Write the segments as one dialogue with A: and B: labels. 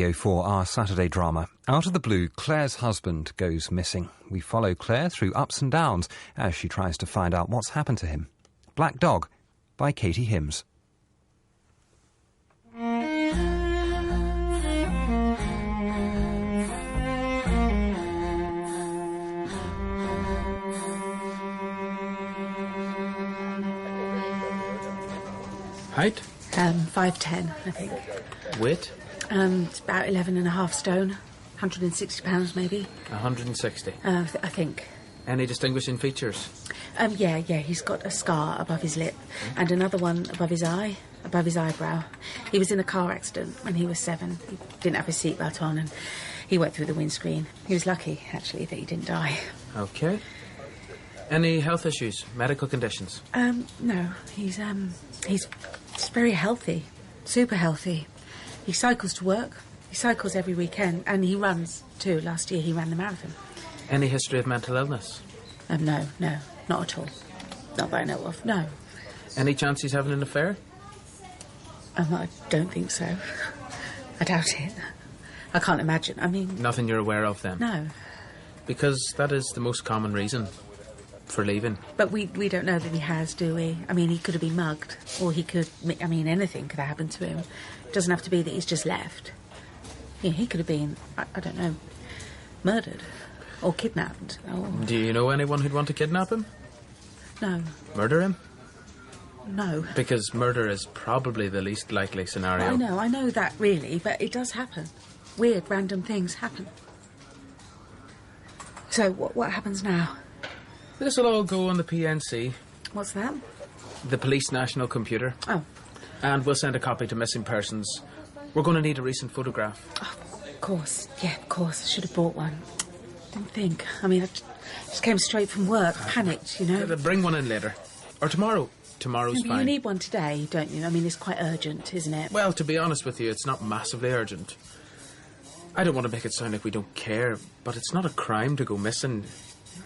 A: For our Saturday drama. Out of the blue, Claire's husband goes missing. We follow Claire through ups and downs as she tries to find out what's happened to him. Black Dog by Katie Hims.
B: Height?
C: 5'10", I think.
B: Weight?
C: About 11.5 stone. 160 pounds, maybe.
B: 160?
C: I think.
B: Any distinguishing features?
C: Yeah, he's got a scar above his lip and another one above his eye, above his eyebrow. He was in a car accident when he was 7. He didn't have his seatbelt on and he went through the windscreen. He was lucky, actually, that he didn't die.
B: OK. Any health issues, medical conditions?
C: No. He's very healthy, super healthy. He cycles to work. He cycles every weekend, and he runs too. Last year he ran the marathon.
B: Any history of mental illness?
C: No, not at all. Not that I know of, no.
B: Any chance he's having an affair?
C: I don't think so. I doubt it. I can't imagine, I mean...
B: Nothing you're aware of, then?
C: No.
B: Because that is the most common reason for leaving.
C: But we don't know that he has, do we? I mean, he could have been mugged, or he could... I mean, anything could have happened to him. It doesn't have to be that he's just left. Yeah, he could have been, I don't know, murdered or kidnapped. Or...
B: Do you know anyone who'd want to kidnap him?
C: No.
B: Murder him?
C: No.
B: Because murder is probably the least likely scenario.
C: I know that, really, but it does happen. Weird, random things happen. So, what happens now?
B: This will all go on the PNC.
C: What's that?
B: The Police National Computer.
C: Oh.
B: And we'll send a copy to missing persons. We're going to need a recent photograph.
C: Oh, of course. Yeah, of course. I should have bought one. Didn't think. I mean, I just came straight from work, panicked, you know.
B: Bring one in later. Or tomorrow. Tomorrow's fine.
C: You need one today, don't you? I mean, it's quite urgent, isn't it?
B: Well, to be honest with you, it's not massively urgent. I don't want to make it sound like we don't care, but it's not a crime to go missing.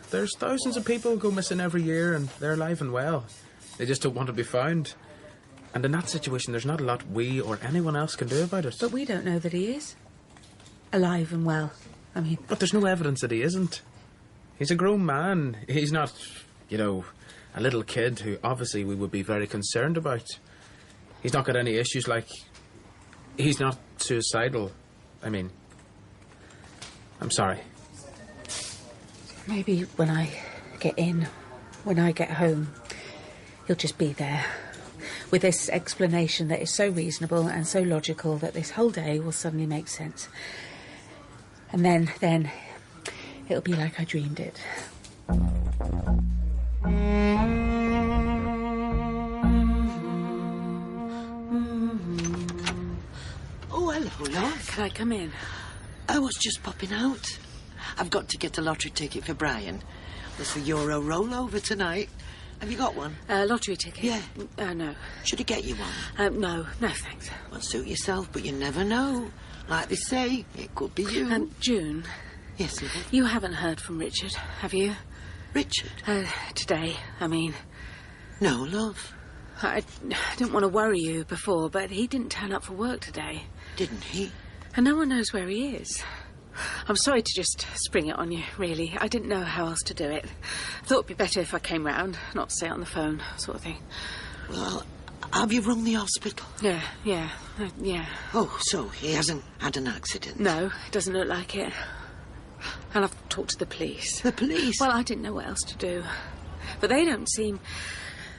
B: There's thousands of people who go missing every year, and they're alive and well. They just don't want to be found. And in that situation, there's not a lot we or anyone else can do about it.
C: But we don't know that he is alive and well. I mean...
B: But there's no evidence that he isn't. He's a grown man. He's not, you know, a little kid who obviously we would be very concerned about. He's not got any issues like... He's not suicidal. I mean... I'm sorry.
C: Maybe when I get in, when I get home, he'll just be there. With this explanation that is so reasonable and so logical that this whole day will suddenly make sense. And then it'll be like I dreamed it.
D: Oh, hello, love.
C: Can I come in?
D: I was just popping out. I've got to get a lottery ticket for Brian. There's the Euro rollover tonight. Have you got one?
C: Lottery ticket?
D: Yeah.
C: No.
D: Should I get you one?
C: No, thanks.
D: Well, suit yourself, but you never know. Like they say, it could be you.
C: June?
D: Yes, love.
C: You haven't heard from Richard, have you?
D: Richard?
C: Today, I mean.
D: No, love.
C: I didn't want to worry you before, but he didn't turn up for work today.
D: Didn't he?
C: And no one knows where he is. I'm sorry to just spring it on you, really. I didn't know how else to do it. Thought it'd be better if I came round, not stay on the phone, sort of thing.
D: Well, have you rung the hospital?
C: Yeah.
D: Oh, so he hasn't had an accident?
C: No, it doesn't look like it. And I've talked to the police.
D: The police?
C: Well, I didn't know what else to do. But they don't seem...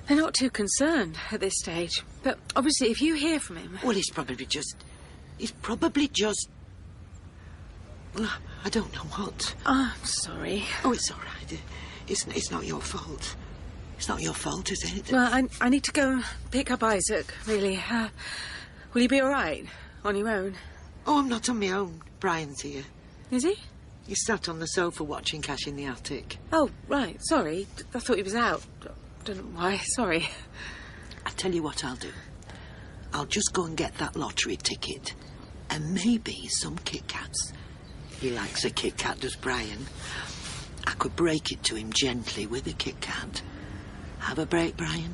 C: They're not too concerned at this stage. But obviously, if you hear from him...
D: Well, he's probably just... Well, I don't know what.
C: Oh, I'm sorry.
D: Oh, it's all right. It's not your fault. It's not your fault, is it?
C: Well, I need to go and pick up Isaac, really. Will you be all right on your own?
D: Oh, I'm not on my own. Brian's here.
C: Is he?
D: He's sat on the sofa watching Cash in the Attic.
C: Oh, right. Sorry. I thought he was out. Don't know why. Sorry.
D: I tell you what I'll do. I'll just go and get that lottery ticket. And maybe some Kit Kats. He likes a Kit Kat, does Brian. I could break it to him gently with a Kit Kat. Have a break, Brian.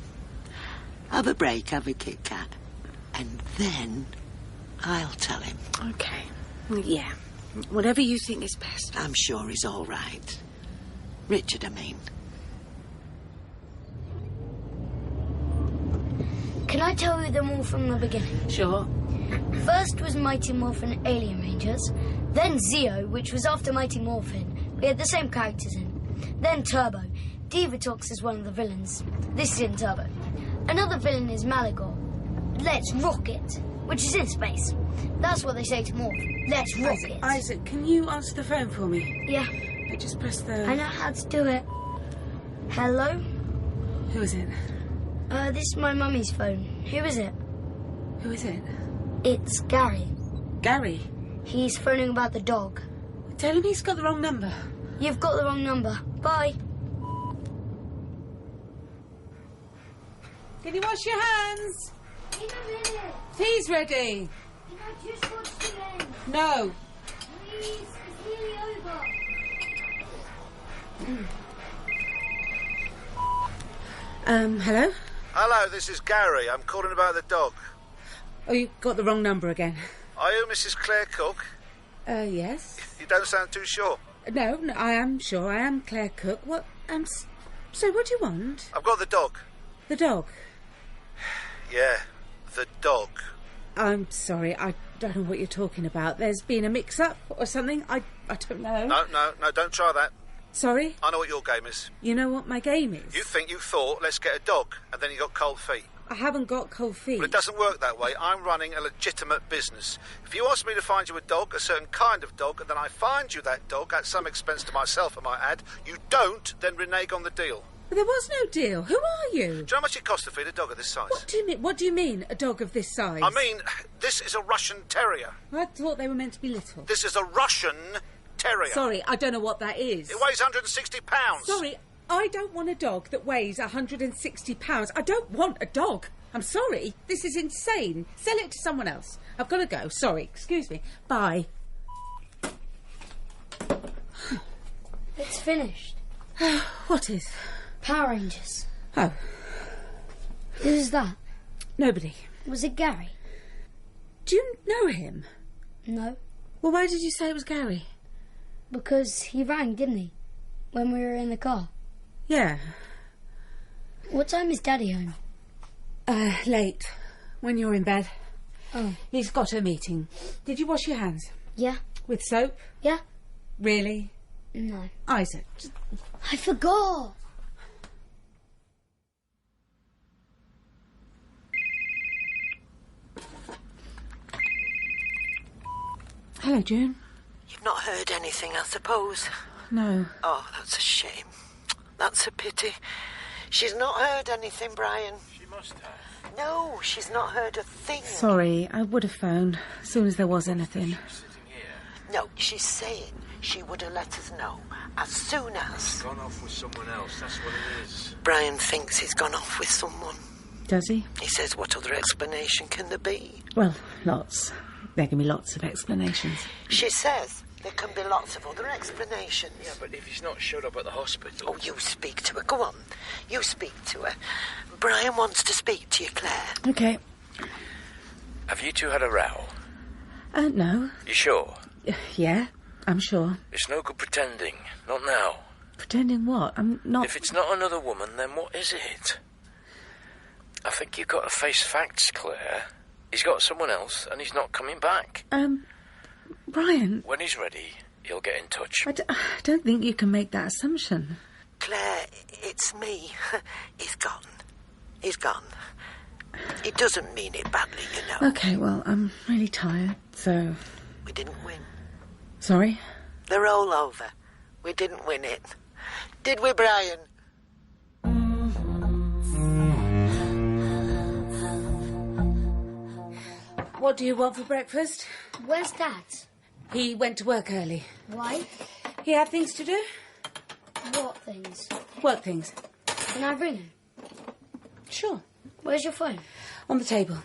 D: Have a break, have a Kit Kat. And then I'll tell him.
C: OK. Yeah, whatever you think is best.
D: I'm sure he's all right. Richard, I mean.
E: Can I tell you them all from the beginning?
C: Sure.
E: First was Mighty Morphin Alien Rangers, then Zeo, which was after Mighty Morphin. We had the same characters in. Then Turbo. Divatox is one of the villains. This is in Turbo. Another villain is Malagor. Let's rock it, which is in space. That's what they say to Morph. Let's rock it.
C: Isaac, can you answer the phone for me?
E: Yeah.
C: I just press the...
E: I know how to do it. Hello?
C: Who is it?
E: This is my mummy's phone. Who is it?
C: Who is it?
E: It's Gary.
C: Gary?
E: He's phoning about the dog.
C: Tell him he's got the wrong number.
E: You've got the wrong number. Bye.
C: Can you wash your hands?
E: In a minute.
C: Tea's ready.
E: Can I just watch the end?
C: No.
E: Please, it's nearly over.
C: Hello?
F: Hello, this is Gary. I'm calling about the dog.
C: Oh, you got the wrong number again.
F: Are you Mrs. Claire Cook?
C: Yes.
F: You don't sound too sure.
C: No, I am sure. I am Claire Cook. What, so what do you want?
F: I've got the dog.
C: The dog?
F: Yeah, the dog.
C: I'm sorry, I don't know what you're talking about. There's been a mix-up or something. I don't know.
F: No, don't try that.
C: Sorry?
F: I know what your game is.
C: You know what my game is?
F: You thought, let's get a dog, and then you got cold feet.
C: I haven't got cold feet.
F: But it doesn't work that way. I'm running a legitimate business. If you ask me to find you a dog, a certain kind of dog, and then I find you that dog at some expense to myself, I might add, you don't then renege on the deal.
C: But there was no deal. Who are you?
F: Do you know how much it costs to feed a dog of this size?
C: What do you mean, a dog of this size?
F: I mean, this is a Russian terrier.
C: I thought they were meant to be little.
F: This is a Russian terrier.
C: Sorry, I don't know what that is.
F: It weighs 160 pounds.
C: Sorry, I don't want a dog that weighs 160 pounds. I don't want a dog. I'm sorry. This is insane. Sell it to someone else. I've got to go. Sorry. Excuse me. Bye.
E: It's finished.
C: What is?
E: Power Rangers.
C: Oh,
E: Who's that?
C: nobody.
E: Was it Gary?
C: Do you know him?
E: No.
C: Well, why did you say it was Gary?
E: Because he rang, didn't he? When we were in the car.
C: Yeah.
E: What time is Daddy home?
C: Late. When you're in bed.
E: Oh.
C: He's got a meeting. Did you wash your hands?
E: Yeah.
C: With soap?
E: Yeah?
C: Really?
E: No.
C: Isaac.
E: I forgot.
C: Hello, June.
D: You've not heard anything, I suppose?
C: No.
D: Oh, that's a shame. That's a pity. She's not heard anything, Brian.
F: She must have.
D: No, she's not heard a thing.
C: Sorry, I would have phoned as soon as there was anything.
D: No, she's saying she would have let us know as soon as.
F: Gone off with someone else, that's what it is.
D: Brian thinks he's gone off with someone.
C: Does he?
D: He says, what other explanation can there be?
C: Well, lots. There can be lots of explanations.
D: She says there can be lots of other explanations.
G: Yeah, but if he's not showed up at the hospital...
D: Oh, you speak to her. Go on. You speak to her. Brian wants to speak to you, Claire.
C: OK.
G: Have you two had a row?
C: No.
G: You sure?
C: Yeah, I'm sure.
G: It's no good pretending. Not now.
C: Pretending what? I'm not...
G: If it's not another woman, then what is it? I think you've got to face facts, Claire. He's got someone else, and he's not coming back.
C: Brian...
G: When he's ready, he'll get in touch.
C: I don't think you can make that assumption.
D: Claire, it's me. He's gone. He's gone. He doesn't mean it badly, you know.
C: OK, well, I'm really tired, so...
D: We didn't win.
C: Sorry?
D: They're all over. We didn't win it. Did we, Brian?
C: What do you want for breakfast?
E: Where's Dad?
C: He went to work early.
E: Why?
C: He had things to do?
E: What things?
C: Work things.
E: Can I ring him?
C: Sure.
E: Where's your phone?
C: On the table.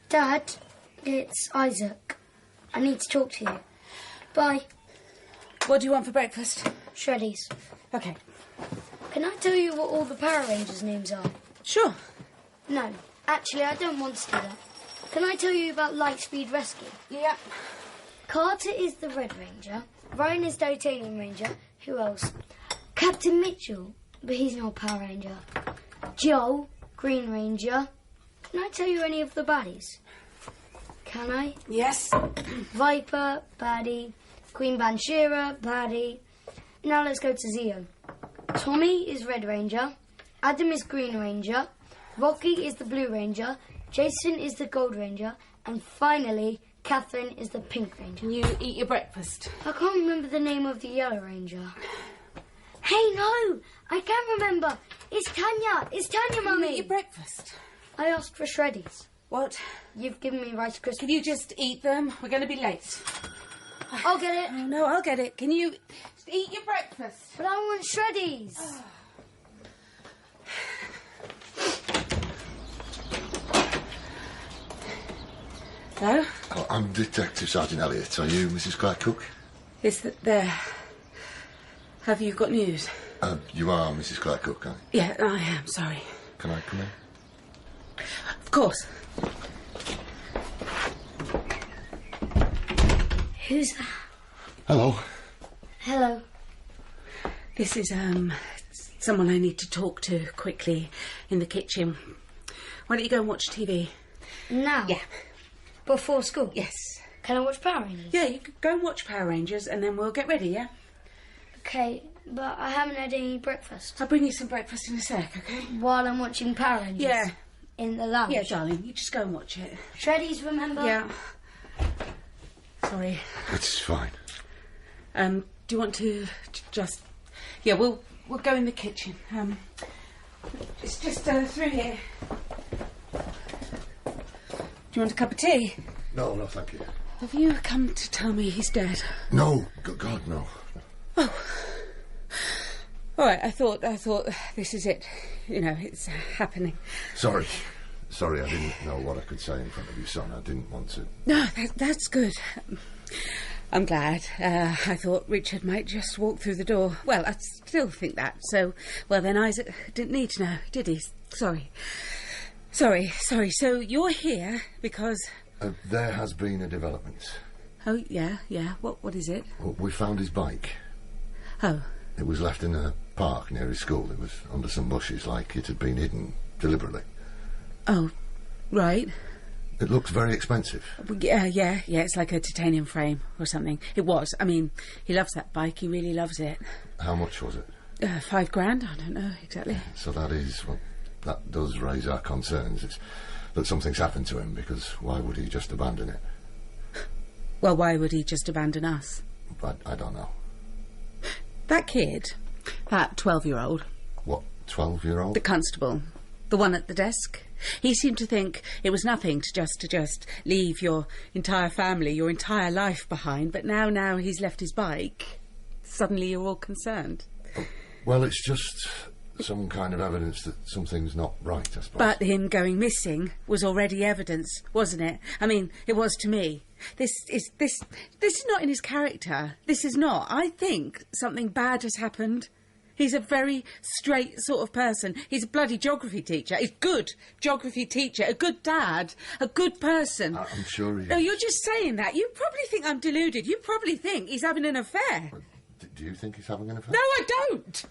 E: Dad, it's Isaac. I need to talk to you. Bye.
C: What do you want for breakfast?
E: Shreddies.
C: OK.
E: Can I tell you what all the Power Rangers' names are?
C: Sure.
E: No, actually, I don't want to do that. Can I tell you about Lightspeed Rescue?
C: Yeah.
E: Carter is the Red Ranger. Ryan is Titanium Ranger. Who else? Captain Mitchell, but he's not Power Ranger. Joe, Green Ranger. Can I tell you any of the baddies? Can I?
C: Yes.
E: Viper, baddie. Queen Banshira, baddie. Now let's go to Zeo. Tommy is Red Ranger. Adam is Green Ranger. Rocky is the Blue Ranger. Jason is the Gold Ranger. And finally, Catherine is the Pink Ranger.
C: Can you eat your breakfast?
E: I can't remember the name of the Yellow Ranger. Hey, no! I can remember! It's Tanya! It's Tanya, Mummy!
C: Eat your breakfast.
E: I asked for shreddies.
C: What?
E: You've given me Rice Krispies.
C: Can you just eat them? We're going to be late.
E: I'll get it.
C: Oh, no, I'll get it. Can you eat your breakfast?
E: But I want shreddies.
C: Hello?
H: Oh, I'm Detective Sergeant Elliot. Are you Mrs. Claire Cook?
C: Is that there? Have you got news?
H: You are Mrs. Claire Cook, aren't you?
C: Yeah, I am, sorry.
H: Can I come in?
C: Of course.
E: Who's that?
H: Hello.
E: Hello.
C: This is, someone I need to talk to quickly in the kitchen. Why don't you go and watch TV?
E: Now?
C: Yeah.
E: Before school?
C: Yes.
E: Can I watch Power Rangers?
C: Yeah, you could go and watch Power Rangers and then we'll get ready, yeah?
E: Okay, but I haven't had any breakfast.
C: I'll bring you some breakfast in a sec, okay?
E: While I'm watching Power Rangers?
C: Yeah.
E: In the lounge?
C: Yeah, darling, you just go and watch it.
E: Shreddies, remember?
C: Yeah. Sorry.
H: It's fine.
C: Do you want to just... Yeah, we'll go in the kitchen. It's just through here. Do you want a cup of tea?
H: No, thank you.
C: Have you come to tell me he's dead?
H: No, God, no.
C: Oh. All right, I thought this is it. You know, it's happening.
H: Sorry, I didn't know what I could say in front of your son. I didn't want to...
C: No, that's good. I'm glad. I thought Richard might just walk through the door. Well, I still think that. So, well, then Isaac didn't need to know, did he? Sorry. So you're here because...
H: there has been a development.
C: Oh, yeah. What is it?
H: Well, we found his bike.
C: Oh.
H: It was left in a park near his school. It was under some bushes, like it had been hidden deliberately.
C: Oh, right.
H: It looks very expensive.
C: Yeah, it's like a titanium frame or something. It was. I mean, he loves that bike. He really loves it.
H: How much was it?
C: $5,000. I don't know exactly.
H: So that is... Well, that does raise our concerns. It's that something's happened to him, because why would he just abandon it?
C: Well, why would he just abandon us?
H: I don't know.
C: That kid, that 12-year-old...
H: What, 12-year-old?
C: The constable, the one at the desk. He seemed to think it was nothing to just leave your entire family, your entire life behind, but now he's left his bike. Suddenly you're all concerned.
H: Well, it's just some kind of evidence that something's not right, I suppose.
C: But him going missing was already evidence, wasn't it? I mean, it was to me. This is not in his character. This is not. I think something bad has happened. He's a very straight sort of person. He's a bloody geography teacher. He's a good geography teacher, a good dad, a good person.
H: I'm sure he is.
C: No, you're just saying that. You probably think I'm deluded. You probably think he's having an affair.
H: Do you think he's having an affair?
C: No, I don't.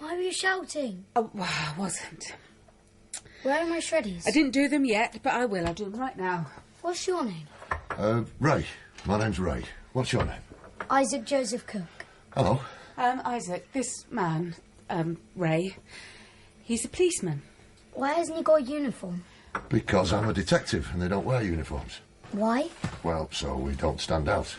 E: Why were you shouting?
C: Oh, well, I wasn't.
E: Where are my shreddies?
C: I didn't do them yet, but I will. I'll do them right now.
E: What's your name?
H: Ray. My name's Ray. What's your name?
E: Isaac Joseph Cook.
H: Hello.
C: Isaac, this man, Ray, he's a policeman.
E: Why hasn't he got a uniform?
H: Because I'm a detective and they don't wear uniforms.
E: Why?
H: Well, so we don't stand out.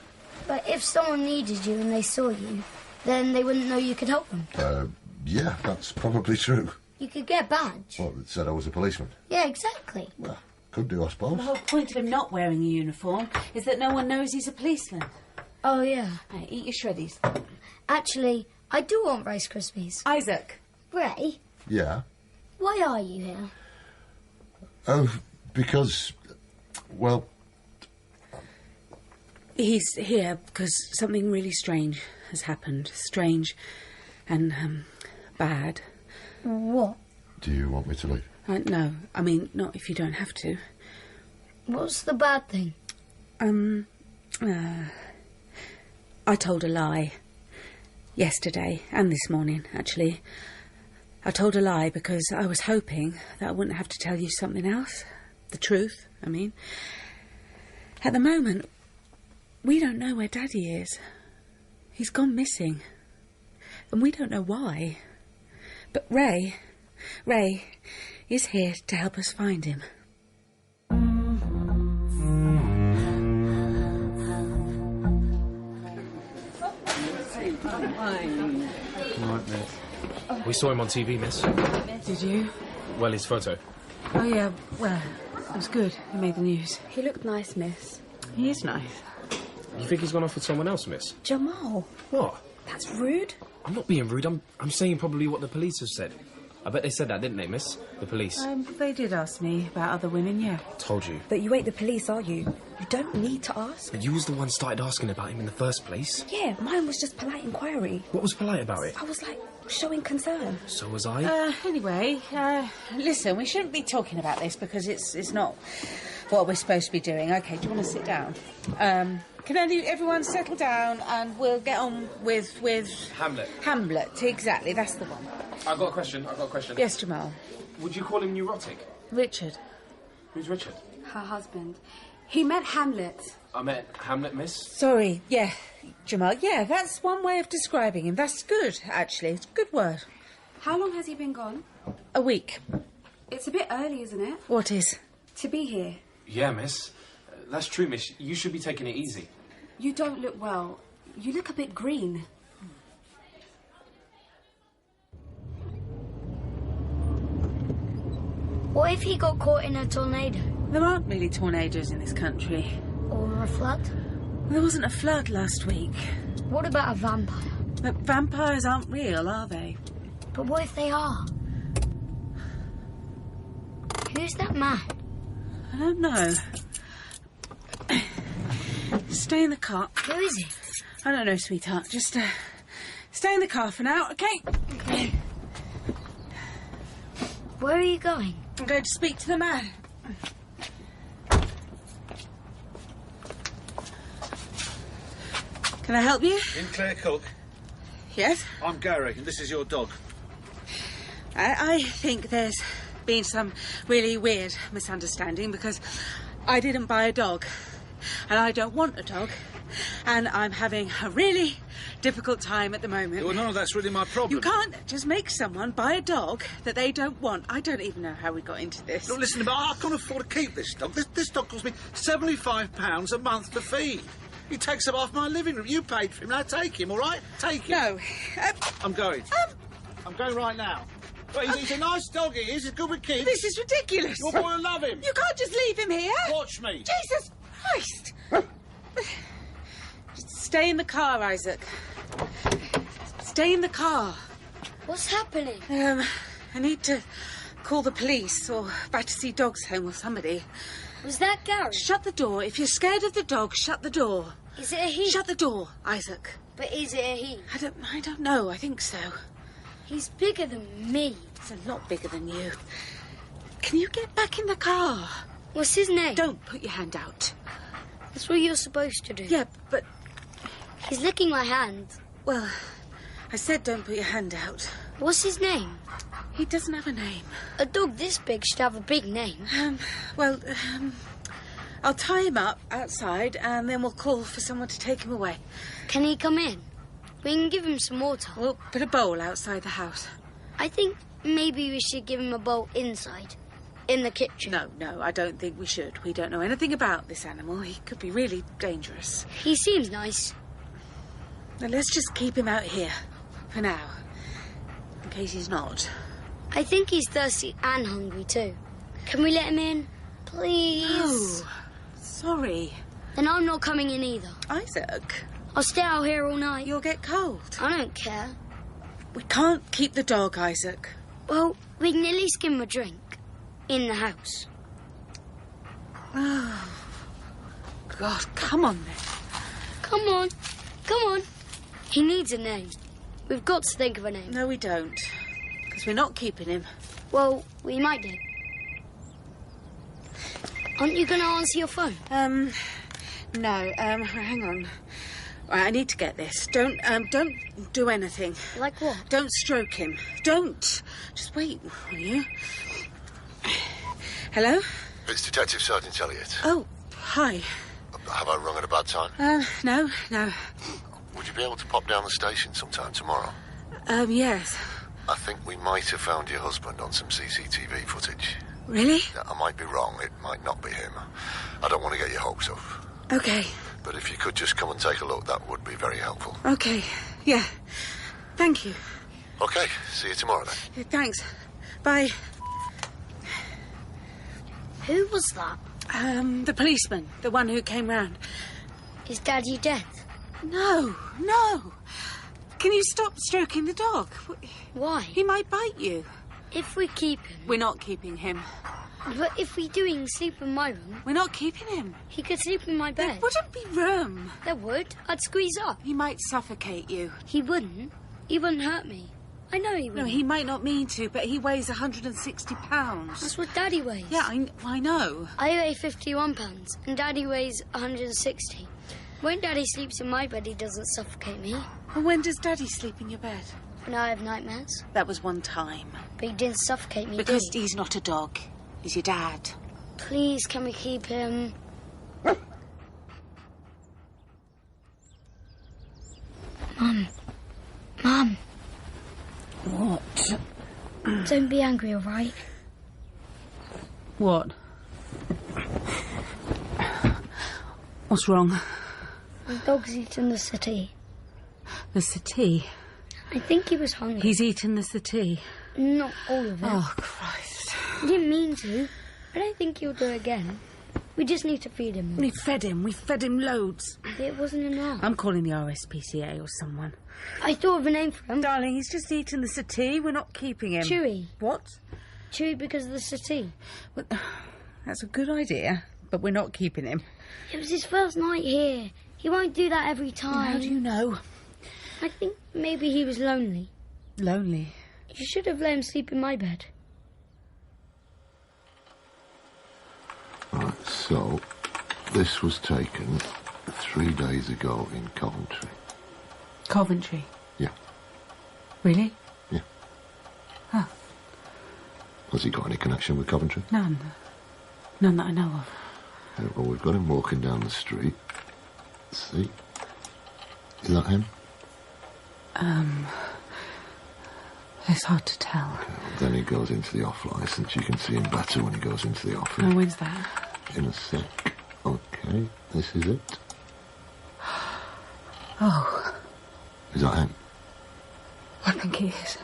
E: But if someone needed you and they saw you, then they wouldn't know you could help them.
H: Yeah, that's probably true.
E: You could get a badge.
H: What, it said I was a policeman?
E: Yeah, exactly.
H: Well, could do, I suppose.
C: The whole point of him not wearing a uniform is that no one knows he's a policeman.
E: Oh, yeah.
C: Hey, eat your shreddies.
E: Actually, I do want Rice Krispies.
C: Isaac.
E: Ray?
H: Yeah?
E: Why are you here?
H: Oh, because... well...
C: He's here because something really strange has happened. Strange and, bad.
E: What?
H: Do you want me to leave?
C: No, I mean, not if you don't have to.
E: What's the bad thing?
C: I told a lie. Yesterday, and this morning, actually. I told a lie because I was hoping that I wouldn't have to tell you something else. The truth, I mean. At the moment, we don't know where Daddy is. He's gone missing. And we don't know why. But Ray is here to help us find him.
I: Right, miss. We saw him on TV, miss.
C: Did you?
I: Well, his photo.
C: Oh, yeah, well, it was good. He made the news.
J: He looked nice, miss.
C: He is nice.
I: You think he's gone off with someone else, miss?
J: Jamal.
I: What?
J: That's rude.
I: I'm not being rude. I'm saying probably what the police have said. I bet they said that, didn't they, miss? The police.
C: They did ask me about other women, yeah.
I: Told you.
J: But you ain't the police, are you? You don't need to ask.
I: But you was the one started asking about him in the first place.
J: Yeah, mine was just polite inquiry.
I: What was polite about it?
J: I was, like, showing concern.
I: So was I.
C: Anyway, listen, we shouldn't be talking about this because it's not what we're supposed to be doing. OK, do you want to sit down? Can everyone settle down and we'll get on with...
I: Hamlet.
C: Hamlet, exactly, that's the one.
I: I've got a question.
C: Yes, Jamal.
I: Would you call him neurotic?
C: Richard.
I: Who's Richard?
J: Her husband. He meant Hamlet.
I: I met Hamlet, miss.
C: Sorry, yeah, Jamal, yeah, that's one way of describing him. That's good, actually. It's a good word.
J: How long has he been gone?
C: A week.
J: It's a bit early, isn't it?
C: What is?
J: To be here.
I: Yeah, miss. That's true, miss. You should be taking it easy.
J: You don't look well. You look a bit green.
E: What if he got caught in a tornado?
C: There aren't really tornadoes in this country.
E: Or a flood?
C: There wasn't a flood last week.
E: What about a vampire?
C: But vampires aren't real, are they?
E: But what if they are? Who's that man?
C: I don't know. Stay in the car.
E: Who is he?
C: I don't know, sweetheart. Just stay in the car for now, OK? Okay.
E: Where are you going?
C: I'm going to speak to the man. Can I help you?
F: In Clare Cook.
C: Yes?
F: I'm Gary, and this is your dog.
C: I think there's been some really weird misunderstanding because I didn't buy a dog and I don't want a dog and I'm having a really difficult time at the moment.
F: Well, no, that's really my problem.
C: You can't just make someone buy a dog that they don't want. I don't even know how we got into this.
F: Look, listen, I can't afford to keep this dog. This dog costs me £75 a month to feed. He takes up half my living room. You paid for him. Now take him, all right? Take him.
C: No.
F: I'm going. I'm going right now. But he's a nice dog, he is. He's good with kids.
C: This is ridiculous.
F: Your boy will love him.
C: You can't just leave him here.
F: Watch me.
C: Jesus Christ. Just stay in the car, Isaac. Stay in the car.
E: What's happening?
C: I need to call the police or Battersea Dogs Home or somebody.
E: Was that Gary?
C: Shut the door. If you're scared of the dog, shut the door.
E: Is it a he?
C: Shut the door, Isaac.
E: But is it a he?
C: I don't know. I think so.
E: He's bigger than me.
C: He's a lot bigger than you. Can you get back in the car?
E: What's his name?
C: Don't put your hand out.
E: That's what you're supposed to do.
C: Yeah, but...
E: He's licking my hand.
C: Well, I said don't put your hand out.
E: What's his name?
C: He doesn't have a name.
E: A dog this big should have a big name.
C: I'll tie him up outside and then we'll call for someone to take him away.
E: Can he come in? We can give him some water.
C: We'll put a bowl outside the house.
E: I think maybe we should give him a bowl inside, in the kitchen.
C: No, I don't think we should. We don't know anything about this animal. He could be really dangerous.
E: He seems nice.
C: Now, let's just keep him out here, for now, in case he's not.
E: I think he's thirsty and hungry too. Can we let him in? Please?
C: No. Sorry.
E: Then I'm not coming in either.
C: Isaac.
E: I'll stay out here all night.
C: You'll get cold.
E: I don't care.
C: We can't keep the dog, Isaac.
E: Well, we can at least give him a drink. In the house.
C: Oh. God, come on then.
E: Come on. Come on. He needs a name. We've got to think of a name.
C: No, we don't. Because we're not keeping him.
E: Well, we might do. Aren't you going to answer your phone?
C: No, hang on. Right, I need to get this. Don't do anything.
E: Like what?
C: Don't stroke him. Don't. Just wait, will you? Hello?
H: It's Detective Sergeant Elliot.
C: Oh, hi.
H: Have I rung at a bad time?
C: No.
H: Would you be able to pop down the station sometime tomorrow?
C: Yes.
H: I think we might have found your husband on some CCTV footage.
C: Really?
H: I might be wrong. It might not be him. I don't want to get your hopes up.
C: Okay.
H: But if you could just come and take a look, that would be very helpful.
C: Okay. Yeah. Thank you.
H: Okay. See you tomorrow then.
C: Yeah, thanks. Bye.
E: Who was that?
C: The policeman. The one who came round.
E: Is Daddy dead?
C: No. Can you stop stroking the dog?
E: Why?
C: He might bite you.
E: If we keep him...
C: We're not keeping him.
E: But if we do, he can sleep in my room.
C: We're not keeping him.
E: He could sleep in my bed.
C: There wouldn't be room.
E: There would. I'd squeeze up.
C: He might suffocate you.
E: He wouldn't. He wouldn't hurt me. I know he wouldn't.
C: No, he might not mean to, but he weighs 160 pounds.
E: That's what Daddy weighs.
C: Yeah, I know.
E: I weigh 51 pounds, and Daddy weighs 160. When Daddy sleeps in my bed, he doesn't suffocate me.
C: And when does Daddy sleep in your bed?
E: When I have nightmares.
C: That was one time.
E: But he didn't suffocate me,
C: because
E: did he?
C: He's not a dog. He's your dad.
E: Please, can we keep him? Mum.
C: What?
E: Don't be angry, all right?
C: What? What's wrong?
E: The dog's eaten the settee.
C: The settee?
E: I think he was hungry.
C: He's eaten the settee?
E: Not all of it.
C: Oh, Christ.
E: He didn't mean to. I don't think he'll do it again. We just need to feed him more.
C: We fed him loads.
E: It wasn't enough.
C: I'm calling the RSPCA or someone.
E: I thought of a name for him.
C: Darling, he's just eaten the settee. We're not keeping him.
E: Chewy.
C: What?
E: Chewy because of the settee.
C: Well, that's a good idea, but we're not keeping him.
E: It was his first night here. He won't do that every time.
C: How do you know?
E: I think maybe he was lonely.
C: Lonely?
E: You should have let him sleep in my bed.
H: Right, so this was taken 3 days ago in Coventry.
C: Coventry?
H: Yeah.
C: Really?
H: Yeah.
C: Huh.
H: Has he got any connection with Coventry?
C: None. None that I know of.
H: Yeah, well, we've got him walking down the street. See? Is that him?
C: It's hard to tell.
H: Okay, well, then he goes into the off licence. You can see him better when he goes into the office.
C: Oh, when's that?
H: In a sec. Okay, this is it.
C: Oh.
H: Is that him?
C: I think it is.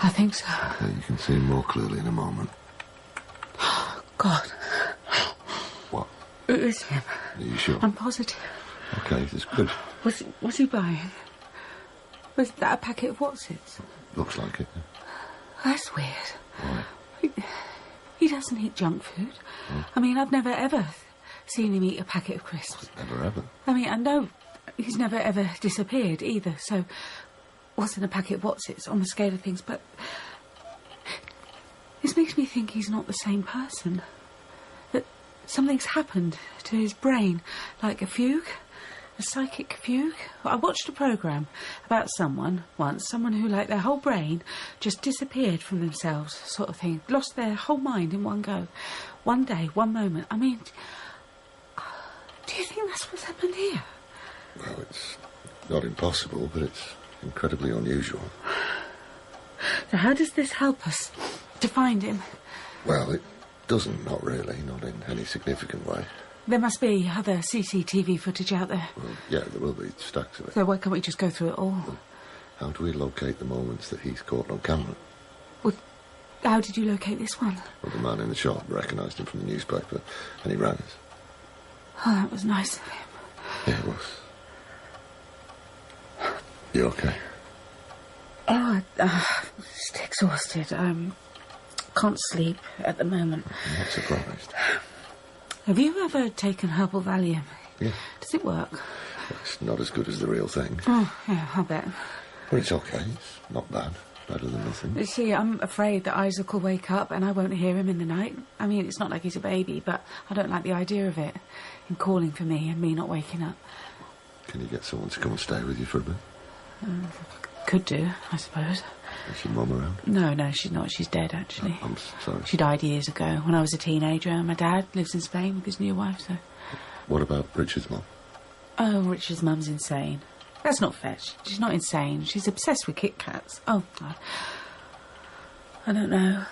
C: I think so.
H: Okay, you can see him more clearly in a moment.
C: God.
H: What?
C: It is him.
H: Are you sure?
C: I'm positive.
H: Okay, that's good.
C: What's he buying? Was that a packet of Watsits?
H: Looks like it.
C: That's weird.
H: Why?
C: He doesn't eat junk food.
H: Oh.
C: I mean, I've never ever seen him eat a packet of crisps.
H: Never ever.
C: I mean, I know he's never ever disappeared either, so what's in a packet of Watsits on the scale of things, but this makes me think he's not the same person. That something's happened to his brain, like a fugue. A psychic fugue? I watched a programme about someone who, like, their whole brain just disappeared from themselves, sort of thing. Lost their whole mind in one go. One day, one moment. I mean, do you think that's what's happened here?
H: Well, it's not impossible, but it's incredibly unusual.
C: So how does this help us to find him?
H: Well, it doesn't, not really, not in any significant way.
C: There must be other CCTV footage out there.
H: Well, yeah, there will be stacks of it.
C: So why can't we just go through it all?
H: Well, how do we locate the moments that he's caught on camera?
C: Well, how did you locate this one?
H: Well, the man in the shop recognised him from the newspaper, and he rang us.
C: Oh, that was nice of him.
H: Yeah, it was. You okay?
C: Oh, just exhausted. Can't sleep at the moment.
H: I'm not surprised.
C: Have you ever taken herbal Valium?
H: Yeah.
C: Does it work?
H: Well, it's not as good as the real thing.
C: Oh, yeah, I'll bet.
H: But it's okay. It's not bad. better than nothing.
C: You see, I'm afraid that Isaac will wake up and I won't hear him in the night. I mean, it's not like he's a baby, but I don't like the idea of it. Him calling for me and me not waking up.
H: Can you get someone to come and stay with you for a bit?
C: Could do, I suppose.
H: Is your mum around?
C: No, she's not. She's dead, actually.
H: I'm sorry.
C: She died years ago when I was a teenager, and my dad lives in Spain with his new wife, so...
H: What about Richard's mum?
C: Oh, Richard's mum's insane. That's not fair. She's not insane. She's obsessed with Kit Kats. Oh, God. I don't know.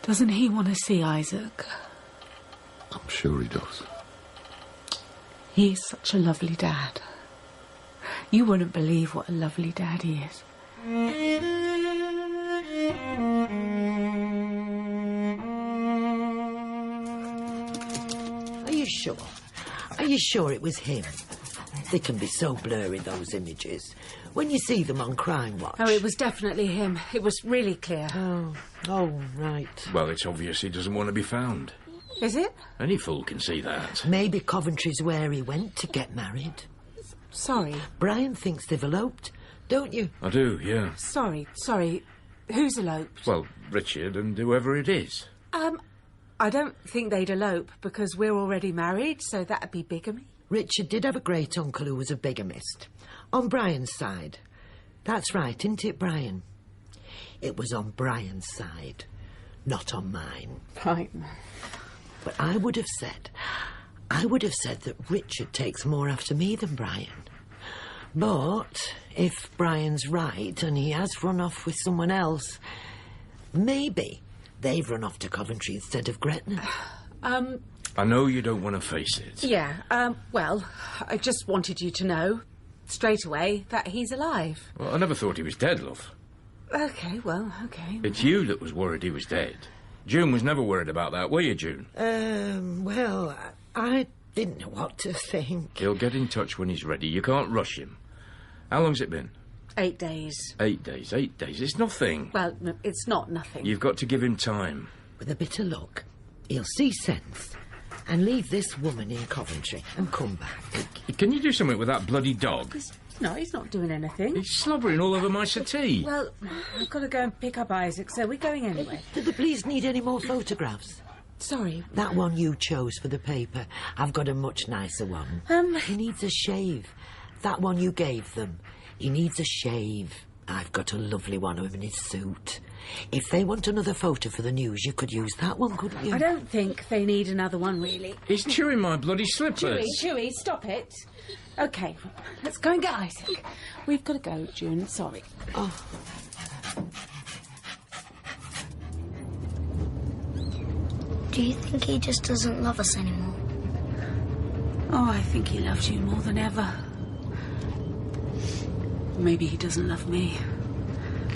C: Doesn't he want to see Isaac?
H: I'm sure he does.
C: He is such a lovely dad. You wouldn't believe what a lovely dad he is.
D: Are you sure? Are you sure it was him? They can be so blurry, those images. When you see them on Crime Watch...
C: Oh, it was definitely him. It was really clear.
D: Oh, right.
G: Well, it's obvious he doesn't want to be found.
C: Is it?
G: Any fool can see that.
D: Maybe Coventry's where he went to get married.
C: Sorry.
D: Brian thinks they've eloped, don't you?
G: I do, yeah.
C: Sorry. Who's eloped?
G: Well, Richard and whoever it is.
C: I don't think they'd elope because we're already married, so that'd be bigamy.
D: Richard did have a great-uncle who was a bigamist. On Brian's side. That's right, isn't it, Brian? It was on Brian's side, not on mine.
C: Right.
D: But I would have said that Richard takes more after me than Brian. But if Brian's right and he has run off with someone else, maybe they've run off to Coventry instead of Gretna.
G: I know you don't want to face it.
C: Yeah, well, I just wanted you to know, straight away, that he's alive.
G: Well, I never thought he was dead, love.
C: OK, well, OK.
G: It's you that was worried he was dead. June was never worried about that, were you, June?
D: Well, I didn't know what to think.
G: He'll get in touch when he's ready. You can't rush him. How long's it been?
C: 8 days.
G: 8 days. 8 days. It's nothing.
C: Well, no, it's not nothing.
G: You've got to give him time.
D: With a bit of luck, he'll see sense and leave this woman in Coventry and come back.
G: Can you do something with that bloody dog?
C: No, he's not doing anything.
G: He's slobbering all over my settee.
C: Well, I've got to go and pick up Isaac, so we're going anyway.
D: Do the police need any more photographs?
C: Sorry.
D: That one you chose for the paper. I've got a much nicer one. He needs a shave. That one you gave them. He needs a shave. I've got a lovely one of him in his suit. If they want another photo for the news, you could use that one, couldn't you?
C: I don't think they need another one, really.
G: He's chewing my bloody slippers.
C: Chewy, stop it. OK, let's go and get Isaac. We've got to go, June. Sorry.
D: Oh.
E: Do you think he just doesn't love us anymore?
C: Oh, I think he loves you more than ever. Maybe he doesn't love me.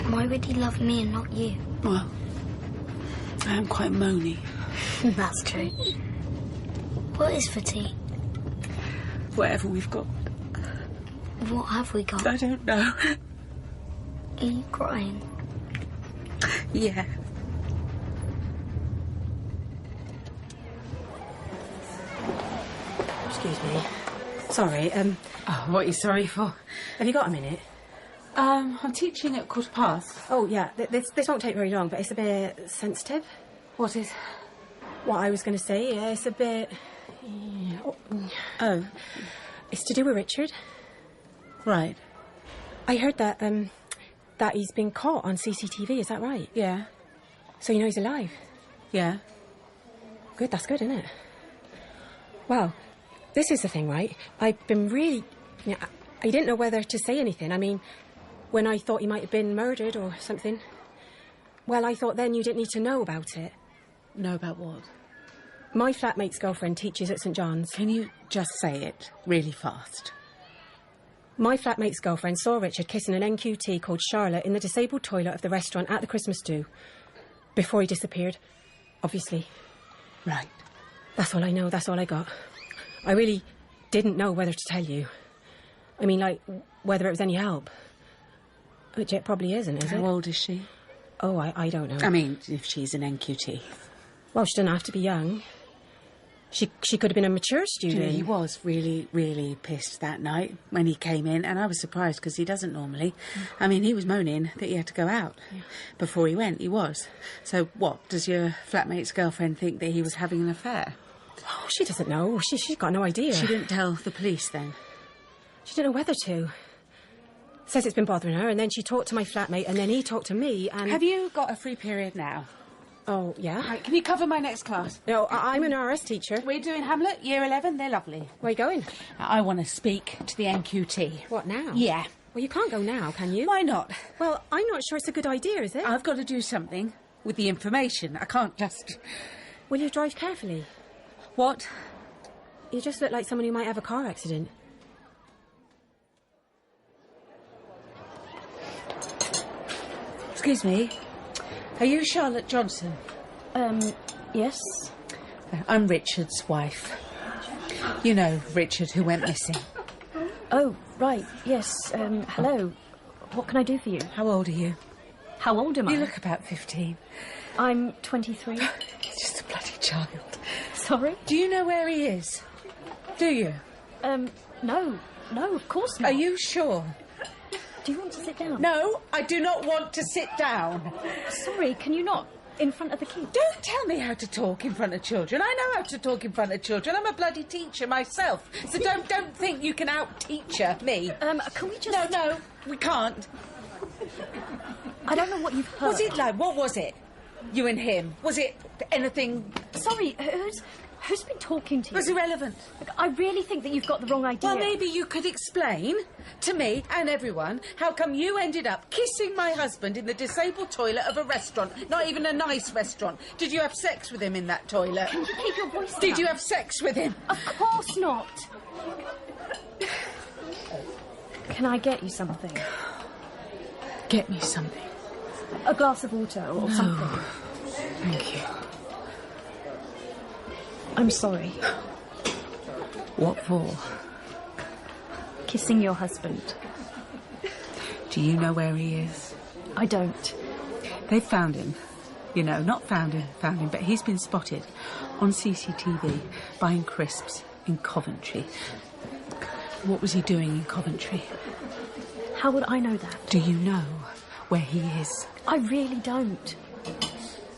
E: Why would he love me and not you?
C: Well, I am quite moany.
E: That's true. What is for tea?
C: Whatever we've got.
E: What have we got?
C: I don't know.
E: Are you crying?
C: Yeah.
K: Excuse me.
C: Sorry,
K: Oh, what are you sorry for? Have you got a minute?
C: I'm teaching at 1:15.
K: Oh, yeah, this won't take very long, but it's a bit sensitive.
C: What is?
K: What I was going to say, it's a bit... Oh. It's to do with Richard.
C: Right.
K: I heard that he's been caught on CCTV, is that right?
C: Yeah.
K: So you know he's alive?
C: Yeah.
K: Good, that's good, isn't it? Well, this is the thing, right? I've been really... I didn't know whether to say anything. I mean, when I thought he might have been murdered or something. Well, I thought then you didn't need to know about it.
C: Know about what?
K: My flatmate's girlfriend teaches at St John's.
C: Can you just say it really fast?
K: My flatmate's girlfriend saw Richard kissing an NQT called Charlotte in the disabled toilet of the restaurant at the Christmas do. Before he disappeared, obviously.
C: Right.
K: That's all I know, that's all I got. I really didn't know whether to tell you. I mean, like, whether it was any help. Which it probably isn't, is it?
C: How old is she?
K: Oh, I don't know.
C: I mean, if she's an NQT.
K: Well, she doesn't have to be young. She could have been a mature student.
C: You know, he was really, really pissed that night when he came in, and I was surprised because he doesn't normally. I mean, he was moaning that he had to go out. Before he went, he was. So what, does your flatmate's girlfriend think that he was having an affair?
K: Oh, she doesn't know. She's got no idea.
C: She didn't tell the police then?
K: She didn't know whether to. Says it's been bothering her, and then she talked to my flatmate, and then he talked to me, and...
C: Have you got a free period now?
K: Oh, yeah?
C: Right, can you cover my next class?
K: No, I'm an RS teacher.
C: We're doing Hamlet, year 11. They're lovely.
K: Where are you going?
C: I want to speak to the NQT.
K: What, now?
C: Yeah.
K: Well, you can't go now, can you?
C: Why not?
K: Well, I'm not sure it's a good idea, is it?
C: I've got to do something with the information. I can't just...
K: Will you drive carefully?
C: What?
K: You just look like someone who might have a car accident.
C: Excuse me. Are you Charlotte Johnson?
J: Yes.
C: I'm Richard's wife. You know Richard, who went missing.
J: Oh, right, yes. Hello. What can I do for you?
C: How old are you?
J: How old am I?
C: You look about 15.
J: I'm 23.
C: He's just a bloody child.
J: Sorry?
C: Do you know where he is? Do you?
J: No. No, of course not.
C: Are you sure?
J: Do you want to sit down?
C: No, I do not want to sit down.
J: Sorry, can you not? In front of the kids?
C: Don't tell me how to talk in front of children. I know how to talk in front of children. I'm a bloody teacher myself. So don't think you can out-teacher me.
J: Can we just...
C: No, we can't.
J: I don't know what you've heard.
C: What's it like? What was it? You and him? Was it anything...
J: Sorry, who's been talking to you?
C: It was irrelevant.
J: Look, I really think that you've got the wrong idea.
C: Well, maybe you could explain to me and everyone how come you ended up kissing my husband in the disabled toilet of a restaurant, not even a nice restaurant. Did you have sex with him in that toilet?
J: Can you keep your voice down?
C: Did you have sex with him?
J: Of course not. Can I get you something?
C: Get me something.
J: A glass of water or something.
C: Thank you.
J: I'm sorry.
C: What for?
J: Kissing your husband.
C: Do you know where he is?
J: I don't.
C: They've found him. You know, not found him, but he's been spotted on CCTV buying crisps in Coventry. What was he doing in Coventry?
J: How would I know that?
C: Do you know where he is?
J: I really don't.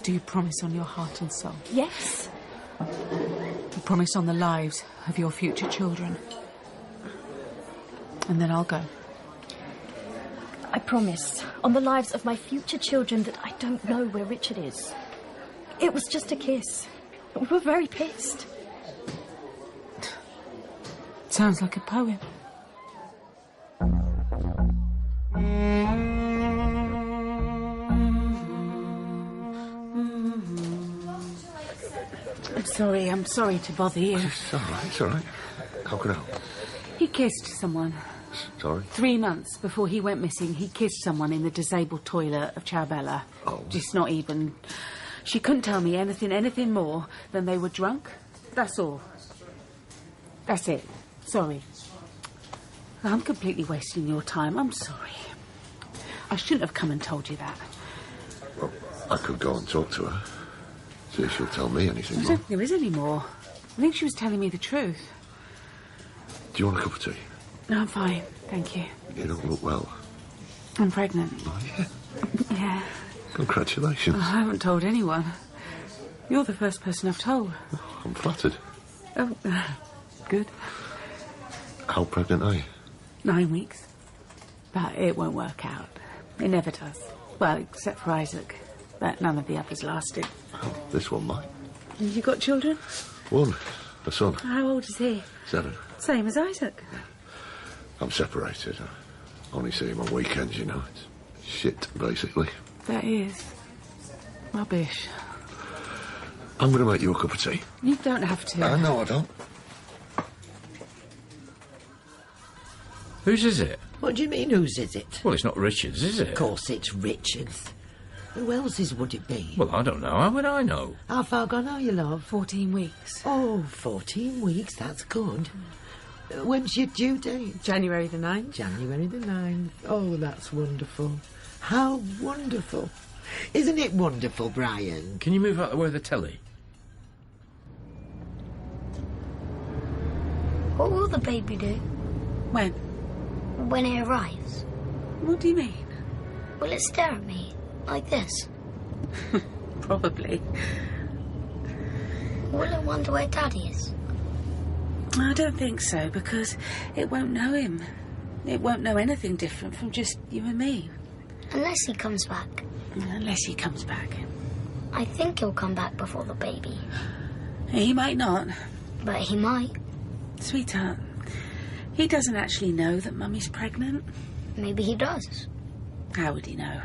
C: Do you promise on your heart and soul?
J: Yes.
C: You promise on the lives of your future children? And then I'll go.
J: I promise on the lives of my future children that I don't know where Richard is. It was just a kiss. We were very pissed.
C: Sounds like a poem. I'm sorry to bother you.
H: It's all right. How can I help?
C: He kissed someone.
H: Sorry?
C: 3 months before he went missing, he kissed someone in the disabled toilet of Ciaobella.
H: Oh.
C: Just not even... She couldn't tell me anything more than they were drunk. That's all. That's it. Sorry. I'm completely wasting your time. I'm sorry. I shouldn't have come and told you that.
H: Well, I could go and talk to her. See if she'll tell me anything
C: I
H: more.
C: don't think there is any more. I think she was telling me the truth.
H: Do you want a cup of tea?
C: No, I'm fine. Thank you.
H: You don't look well.
C: I'm pregnant.
H: Oh, yeah?
C: Yeah.
H: Congratulations.
C: I haven't told anyone. You're the first person I've told.
H: Oh, I'm flattered.
C: Oh, good.
H: How pregnant are you?
C: 9 weeks. But it won't work out. It never does. Well, except for Isaac. But none of the others lasted.
H: Well, this one might.
C: You got children?
H: One. A son.
C: How old is he?
H: 7.
C: Same as Isaac.
H: I'm separated. I only see him on weekends, you know. It's shit, basically.
C: That is. Rubbish.
H: I'm going to make you a cup of tea.
C: You don't have to.
H: No, I don't.
G: Whose is it?
D: What do you mean, whose is it?
G: Well, it's not Richard's, is it?
D: Of course it's Richard's. Who else's would it be?
G: Well, I don't know. How would I know?
D: How far gone are you, love?
C: 14 weeks.
D: Oh, 14 weeks, that's good. When's your due date?
C: January the 9th.
D: January the 9th. Oh, that's wonderful. How wonderful. Isn't it wonderful, Brian?
G: Can you move out the way of the telly?
E: What will the baby do?
C: When?
E: When it arrives?
C: What do you mean?
E: Will it stare at me like this?
C: Probably.
E: Will it wonder where Daddy is?
C: I don't think so, because it won't know him. It won't know anything different from just you and me.
E: Unless he comes back.
C: Unless he comes back.
E: I think he'll come back before the baby.
C: He might not.
E: But he might.
C: Sweetheart, he doesn't actually know that Mummy's pregnant.
E: Maybe he does.
C: How would he know?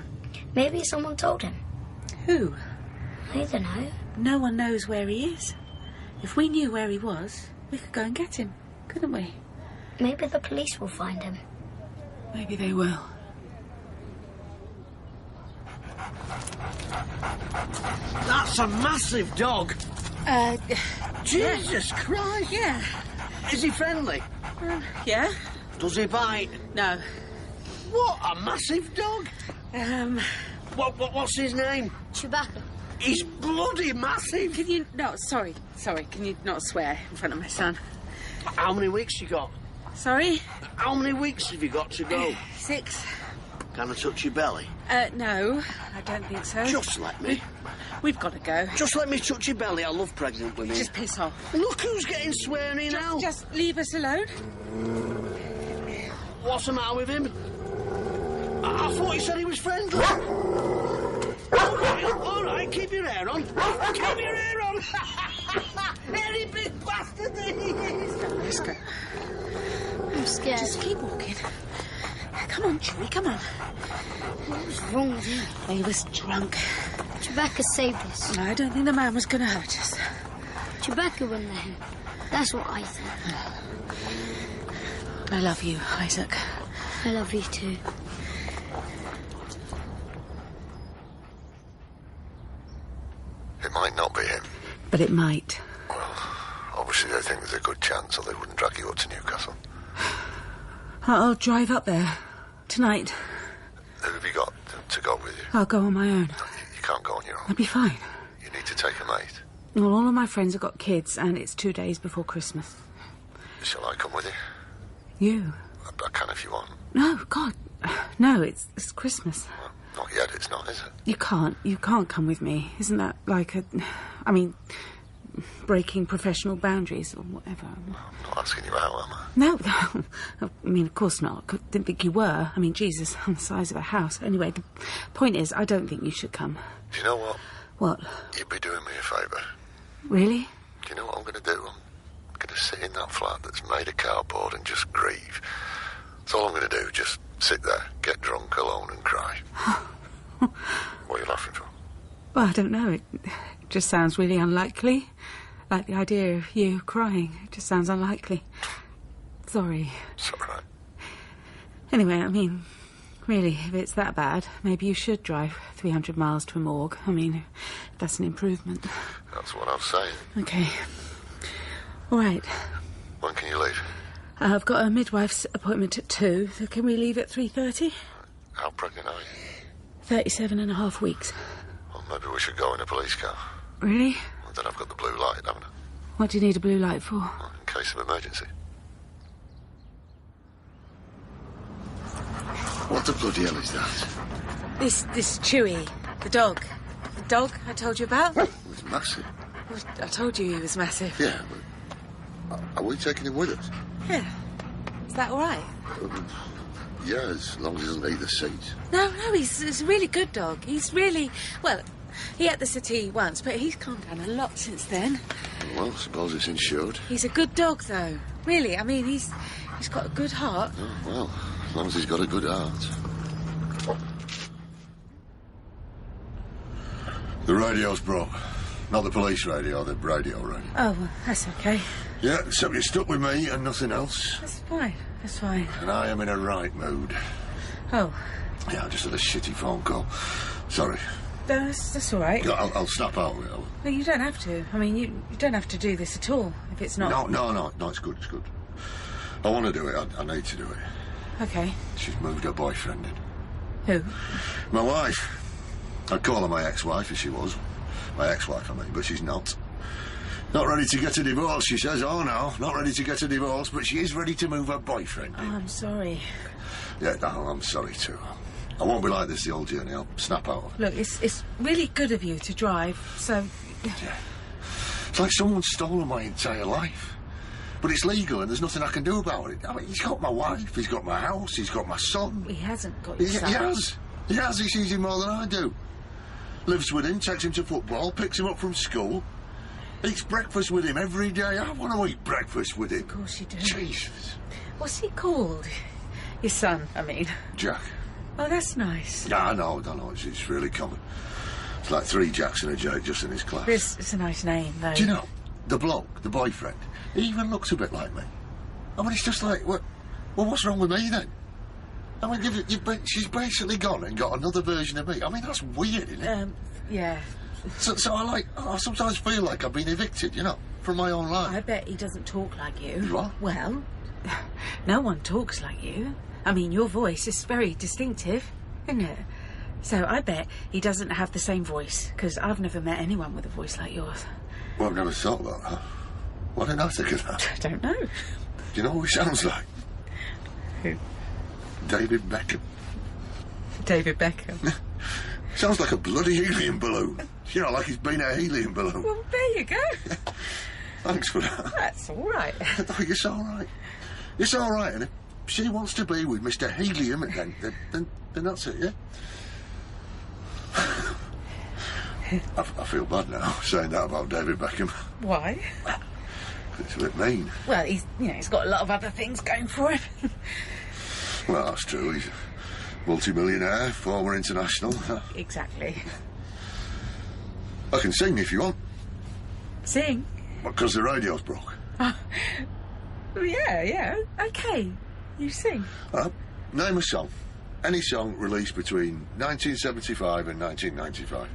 E: Maybe someone told him.
C: Who?
E: I don't know.
C: No one knows where he is. If we knew where he was, we could go and get him, couldn't we?
E: Maybe the police will find him.
C: Maybe they will.
L: That's a massive dog. Jesus Christ.
C: Yeah.
L: Is he friendly?
C: Yeah.
L: Does he bite?
C: No.
L: What a massive dog. What's his name?
E: Chewbacca.
L: He's bloody massive.
C: Can you... No, sorry. Can you not swear in front of my son?
L: How many weeks you got?
C: Sorry?
L: How many weeks have you got to go?
C: 6.
L: Can I touch your belly?
C: No, I don't think so.
L: Just let me.
C: We've got to go.
L: Just let me touch your belly. I love pregnant women.
C: Just piss off.
L: Look who's getting sweary now.
C: Just leave us alone.
L: What's the matter with him? I thought he said he was friendly. All right, keep your hair on. Keep your hair on. Hairy big bastard he is.
C: Let's go.
E: I'm scared.
C: Just keep walking. Come on, Chewie, come on.
E: What was wrong with him?
C: He was drunk.
E: Chewbacca saved us.
C: I don't think the man was going to hurt us.
E: Chewbacca wouldn't let him. That's what I think.
C: I love you, Isaac.
E: I love you too.
H: It might not be him.
C: But it might.
H: Well, obviously they think there's a good chance or they wouldn't drag you up to Newcastle.
C: I'll drive up there. Tonight.
H: Who have you got to go with you?
C: I'll go on my own.
H: You can't go on your own.
C: I'll be fine.
H: You need to take a mate.
C: Well, all of my friends have got kids, and it's 2 days before Christmas.
H: Shall I come with you?
C: You?
H: I can if you want.
C: No, God. No, it's Christmas.
H: Well, not yet, it's not, is it?
C: You can't come with me. Isn't that like breaking professional boundaries or whatever?
H: I'm not asking you out, am I?
C: No, I mean, of course not. Didn't think you were. I mean, Jesus, I'm the size of a house. Anyway, the point is, I don't think you should come.
H: Do you know what?
C: What?
H: You'd be doing me a favour.
C: Really?
H: Do you know what I'm going to do? I'm going to sit in that flat that's made of cardboard and just grieve. That's all I'm going to do, just sit there, get drunk, alone and cry. What are you laughing for?
C: Well, I don't know. It just sounds really unlikely. Like the idea of you crying. It just sounds unlikely. Sorry.
H: It's all right.
C: Anyway, I mean, really, if it's that bad, maybe you should drive 300 miles to a morgue. I mean, that's an improvement.
H: That's what I was saying.
C: OK. All right.
H: When can you leave?
C: I've got a midwife's appointment at 2, so can we leave at 3:30?
H: How pregnant are you?
C: 37.5 weeks.
H: Well, maybe we should go in a police car.
C: Really?
H: Well, then I've got the blue light, haven't I?
C: What do you need a blue light for?
H: Well, in case of emergency. What the bloody hell is that?
C: This Chewie, the dog. The dog I told you about?
H: It was massive.
C: Well, I told you he was massive.
H: Yeah, but are we taking him with us?
C: Yeah. Is that all right?
H: Yeah, as long as he doesn't eat the seats.
C: No, he's a really good dog. He's really... Well, he ate the settee once, but he's calmed down a lot since then.
H: Well, I suppose it's insured.
C: He's a good dog, though. Really, I mean, he's got a good heart.
H: Oh, well, as long as he's got a good heart. The radio's broke. Not the police radio, the radio.
C: Oh, well, that's okay.
H: Yeah, except you're stuck with me and nothing else.
C: That's fine.
H: And I am in a right mood.
C: Oh.
H: Yeah, I just had a shitty phone call. Sorry.
C: That's all right.
H: I'll snap out of it.
C: No, you don't have to. I mean, you don't have to do this at all, if it's not...
H: No, it's good, I want to do it. I need to do it.
C: OK.
H: She's moved her boyfriend in.
C: Who?
H: My wife. I'd call her my ex-wife if she was. My ex-wife, I mean, but she's not. Not ready to get a divorce, she says. Oh, no, not ready to get a divorce, but she is ready to move her boyfriend.
C: Oh, I'm sorry.
H: Yeah, no, I'm sorry too. I won't be like this the whole journey. I'll snap out of it.
C: Look, it's really good of you to drive, so...
H: Yeah. It's like someone's stolen my entire life. But it's legal and there's nothing I can do about it. I mean, he's got my wife, he's got my house, he's got my son.
C: He hasn't got your son.
H: He has. He has. He sees him more than I do. Lives with him, takes him to football, picks him up from school. Eats breakfast with him every day. I want to eat breakfast with him.
C: Of course you do.
H: Jesus.
C: What's he called? Your son, I mean.
H: Jack.
C: Oh, that's nice.
H: Yeah, I know. It's really common. It's like 3 Jacks and a Jake just in his class.
C: It's a nice name, though.
H: Do you know, the bloke, the boyfriend, he even looks a bit like me. I mean, it's just like, well, what's wrong with me then? I mean, she's basically gone and got another version of me. I mean, that's weird, isn't it?
C: Yeah.
H: So I sometimes feel like I've been evicted, you know, from my own life.
C: I bet he doesn't talk like you.
H: What?
C: Well, no one talks like you. I mean, your voice is very distinctive, isn't it? So I bet he doesn't have the same voice, because I've never met anyone with a voice like yours.
H: Well, I've never thought about that. Why didn't I think of that?
C: I don't know.
H: Do you know who he sounds like?
C: Who?
H: David Beckham.
C: David Beckham?
H: Sounds like a bloody helium balloon. You know, like he's been a helium balloon.
C: Well, there you go.
H: Thanks for that.
C: That's all right.
H: No, it's all right. It's all right, and if she wants to be with Mr. Helium, then that's it, yeah? I feel bad now, saying that about David Beckham.
C: Why?
H: It's a bit mean.
C: Well, he's got a lot of other things going for him.
H: Well, that's true. He's a multi-millionaire, former international.
C: Exactly.
H: I can sing if you want.
C: Sing?
H: Because the radio's broke.
C: Yeah, okay. You sing.
H: Name a song. Any song released between 1975 and 1995.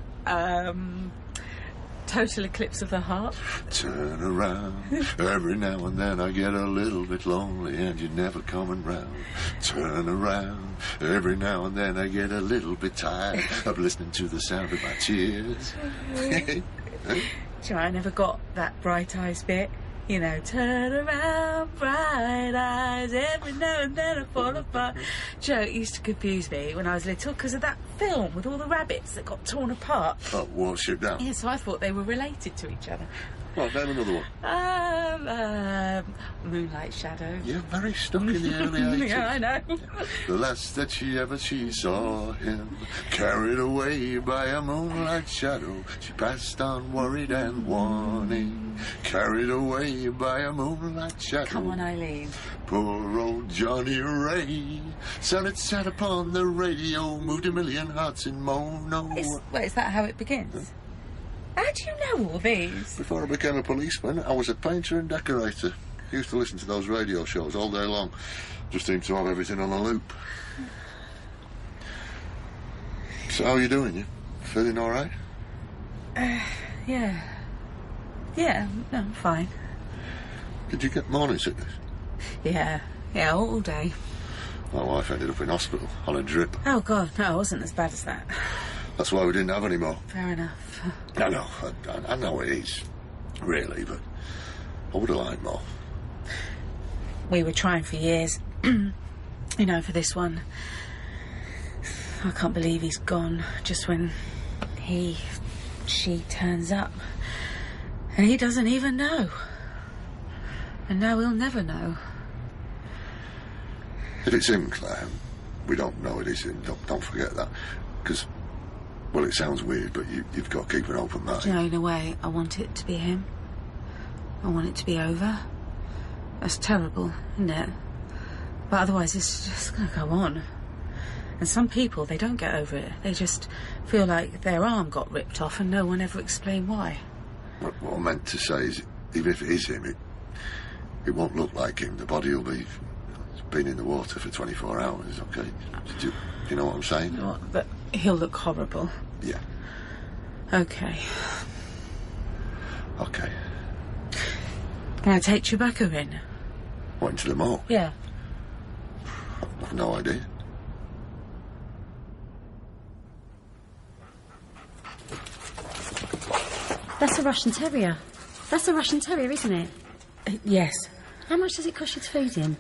C: Total Eclipse of the Heart.
H: Turn around. Every now and then I get a little bit lonely and you're never coming round. Turn around. Every now and then I get a little bit tired of listening to the sound of my tears.
C: I never got that Bright Eyes bit. You know, turn around, bright eyes, every now and then I fall apart. Joe, it used to confuse me when I was little because of that film with all the rabbits that got torn apart.
H: Oh, Watership Down?
C: Yeah, so I thought they were related to each other.
H: Well, name another one.
C: Moonlight Shadow.
H: You're very stuck in the early 80s.
C: Yeah, I know.
H: The last that she saw him, carried away by a moonlight shadow. She passed on worried and warning, carried away by a moonlight shadow.
C: Come on, Eileen.
H: Poor old Johnny Ray. Sonnet sat upon the radio, moved a million hearts in mono.
C: Is that how it begins? How do you know all these?
H: Before I became a policeman, I was a painter and decorator. I used to listen to those radio shows all day long. Just seemed to have everything on a loop. So how are you doing? You feeling all right?
C: Yeah. Yeah, I'm fine.
H: Did you get morning sickness?
C: Yeah, all day.
H: My wife ended up in hospital on a drip.
C: Oh, God, no, it wasn't as bad as that.
H: That's why we didn't have any more.
C: Fair enough.
H: I know, I know it is, really, but I would have liked more.
C: We were trying for years, you know, for this one. I can't believe he's gone just when she turns up. And he doesn't even know. And now he'll never know.
H: If it's him, Claire, we don't know it is him. Don't forget that. Because, well, it sounds weird, but you've got to keep an open mind.
C: Do you know, in a way, I want it to be him. I want it to be over. That's terrible, isn't it? But otherwise, it's just going to go on. And some people, they don't get over it. They just feel like their arm got ripped off and no one ever explained why.
H: What I meant to say is, even if it is him, it won't look like him. The body will be... been in the water for 24 hours, okay? Do you know what I'm saying?
C: What, but he'll look horrible.
H: Yeah.
C: Okay.
H: Okay.
C: Can I take Chewbacca in?
H: What, into the morgue?
C: Yeah.
H: I've no idea.
J: That's a Russian Terrier.
M: That's a Russian Terrier, isn't it?
C: Yes.
M: How much does it cost you to feed him?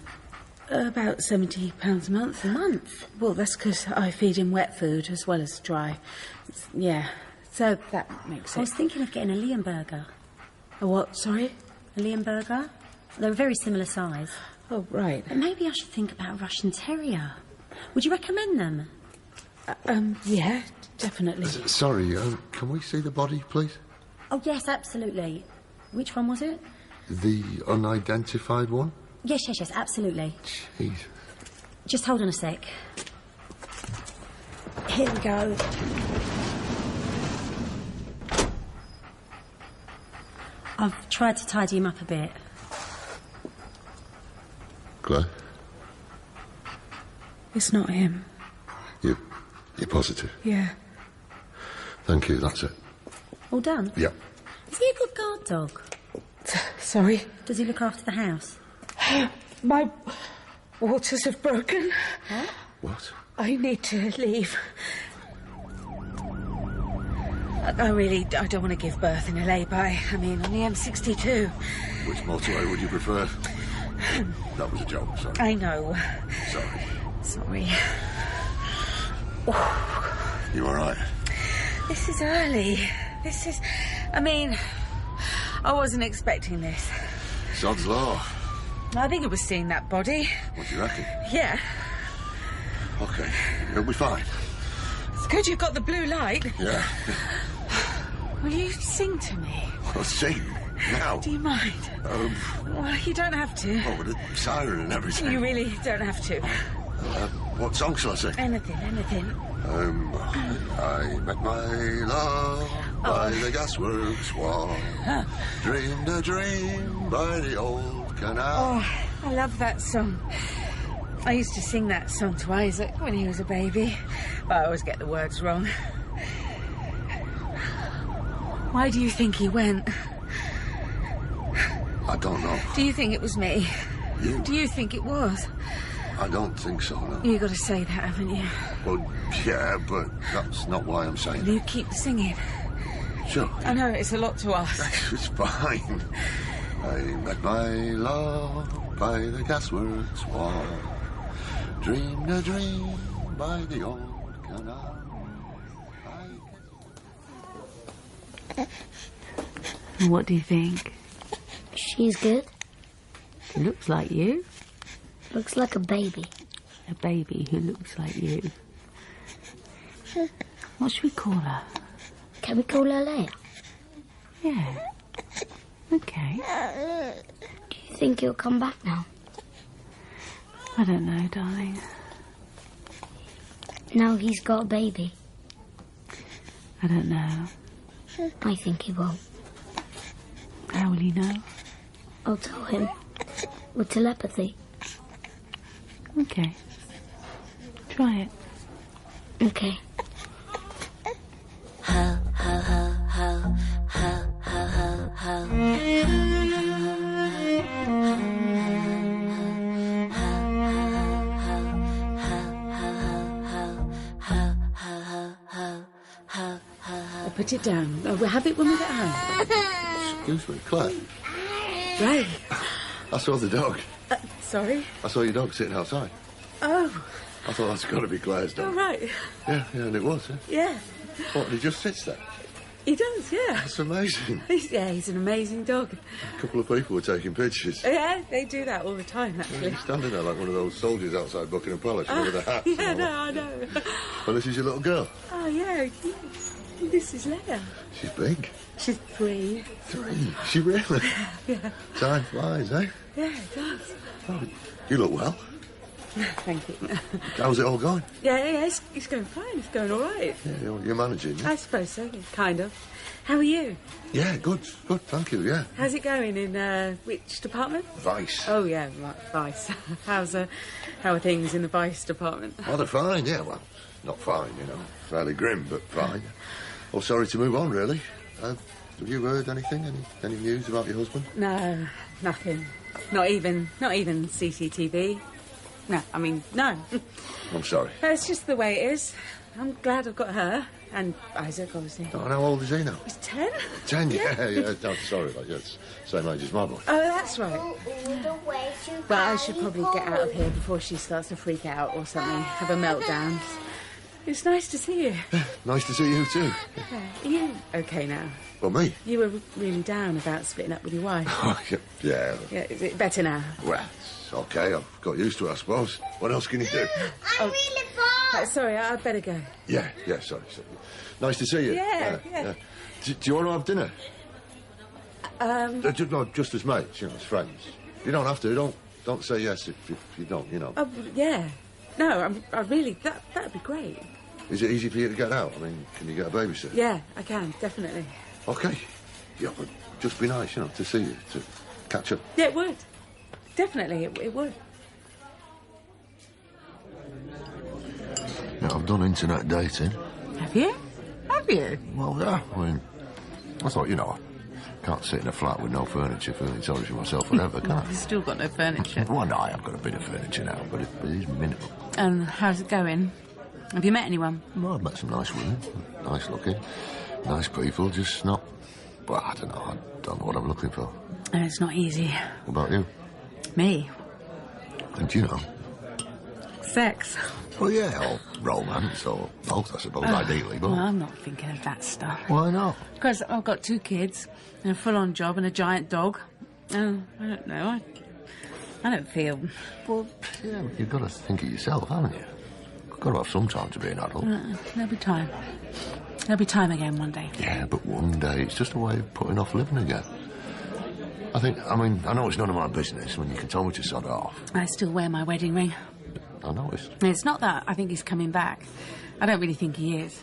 C: About £70 a month.
M: A month?
C: Well, that's because I feed him wet food as well as dry. Yeah, so that makes it...
M: I was thinking of getting a Leonberger.
C: A what, sorry?
M: A Leonberger. They're a very similar size.
C: Oh, right.
M: But maybe I should think about a Russian Terrier. Would you recommend them?
C: Yeah, definitely.
H: Sorry, can we see the body, please?
M: Oh, yes, absolutely. Which one was it?
H: The unidentified one?
M: Yes, absolutely.
H: Jeez.
M: Just hold on a sec. Here we go. I've tried to tidy him up a bit.
H: Claire?
C: It's not him.
H: You're positive?
C: Yeah.
H: Thank you, that's it.
M: All done?
H: Yep.
M: Is he a good guard dog?
C: Sorry?
M: Does he look after the house?
C: My waters have broken.
M: Huh?
H: What?
C: I need to leave. I don't want to give birth in a lay-by. I mean, on the M62.
H: Which motorway would you prefer? That was a joke, sorry.
C: I know.
H: Sorry.
C: Oh.
H: You all right?
C: This is early. I wasn't expecting this.
H: Sod's law.
C: I think it was seeing that body.
H: What do you reckon?
C: Yeah.
H: OK, it'll be fine.
C: It's good you've got the blue light.
H: Yeah.
C: Will you sing to me?
H: Well, sing? Now?
C: Do you mind? Well, you don't have to.
H: Oh, with a siren and everything.
C: You really don't have to.
H: What song shall I sing?
C: Anything.
H: I met my love by the gasworks wall. Dreamed a dream by the old canal.
C: Oh, I love that song. I used to sing that song to Isaac when he was a baby, but I always get the words wrong. Why do you think he went?
H: I don't know.
C: Do you think it was me?
H: You?
C: Do you think it was?
H: I don't think so, no.
C: You've got to say that, haven't you?
H: Well, yeah, but that's not why I'm saying
C: You keep singing.
H: Sure.
C: I know, it's a lot to ask.
H: It's fine. I met my love by the gasworks wall. Dreamed a dream by the old canal.
C: What do you think?
E: She's good.
C: Looks like you.
E: Looks like a baby.
C: A baby who looks like you. What should we call her?
E: Can we call her Leia?
C: Yeah. Okay.
E: Do you think he'll come back now?
C: I don't know, darling.
E: Now he's got a baby.
C: I don't know.
E: I think he will.
C: How will he know?
E: I'll tell him. With telepathy.
C: Okay. Try it.
E: Okay.
D: Ho, ho, ho, ho, ho, ho, ho, ho.
C: I'll put it down. We'll have it when we get home.
H: Excuse me, Claire.
C: Right.
H: I saw the dog.
C: Sorry?
H: I saw your dog sitting outside.
C: Oh.
H: I thought that's got to be Claire's dog.
C: Oh, right.
H: Yeah, and it was, eh?
C: Yeah.
H: What, he just sits there?
C: He does, yeah.
H: That's amazing.
C: He's an amazing dog.
H: A couple of people were taking pictures.
C: Yeah, they do that all the time, actually.
H: He's standing there like one of those soldiers outside Buckingham Palace with a hat.
C: Yeah, no, I know.
H: Well, this is your little girl.
C: Oh, yeah. This is Leia.
H: She's big.
C: She's 3.
H: 3? She really?
C: Yeah.
H: Time flies, eh?
C: Yeah, it does.
H: Oh, you look well.
C: Thank you.
H: How's it all going?
C: Yeah, it's going fine. It's going all right.
H: Yeah, you're managing, yeah?
C: I suppose so, kind of. How are you?
H: Yeah, good, thank you, yeah.
C: How's it going in, which department?
H: Vice.
C: Oh, yeah, right, Vice. How are things in the Vice department?
H: Oh, they're fine, yeah, well, not fine, you know. Fairly grim, but fine. Well, sorry to move on, really. Have you heard anything? Any news about your husband?
C: No, nothing. Not even CCTV. No, I mean, no.
H: I'm sorry.
C: It's just the way it is. I'm glad I've got her. And Isaac, obviously.
H: Oh, and how old is he now?
C: He's 10?
H: 10, yeah. No, sorry, like, it's same age as my boy.
C: Oh, that's right. Well, I should probably get out of here before she starts to freak out or something, have a meltdown. It's nice to see you.
H: Nice to see you too.
C: Are you okay now?
H: Well, me?
C: You were really down about splitting up with your wife.
H: Yeah.
C: Yeah, is it better now?
H: Well, it's okay. I've got used to it, I suppose. What else can you do?
C: I'm really bored. Sorry, I'd better go.
H: Yeah, sorry. Nice to see you.
C: Yeah.
H: Do you want to have dinner?
C: Um...
H: Just as mates, as friends. You don't have to. Don't say yes if you don't,
C: Oh, yeah. No, I really... That'd be great.
H: Is it easy for you to get out? I mean, can you get a babysitter?
C: Yeah, I can, definitely.
H: OK. Yeah, but just be nice, to see you, to catch up.
C: Yeah, it would. Definitely, it would.
H: Yeah, I've done internet dating.
C: Have you? Have you?
H: Well, yeah. I mean, I thought, I can't sit in a flat with no furniture feeling sorry for myself forever, can I?
C: You've still got no furniture.
H: Well, no, I've got a bit of furniture now, but it is minimal.
C: And how's it going? Have you met anyone?
H: Well, I've met some nice women. Nice looking. Nice people, just not... Well, I don't know. I don't know what I'm looking for.
C: And it's not easy.
H: What about you?
C: Me?
H: And do you know?
C: Sex.
H: Well, yeah, or romance, or both, I suppose, ideally, but...
C: Well, I'm not thinking of that stuff.
H: Why not?
C: Because I've got 2 kids, and a full-on job, and a giant dog. I don't know. I don't feel...
H: Well, yeah, you've got to think of yourself, haven't you? You've got to have some time to be an adult.
C: There'll be time. There'll be time again one day.
H: Yeah, but one day it's just a way of putting off living again. I know it's none of my business when you can tell me to sod off.
C: I still wear my wedding ring.
H: I noticed.
C: It's not that I think he's coming back. I don't really think he is.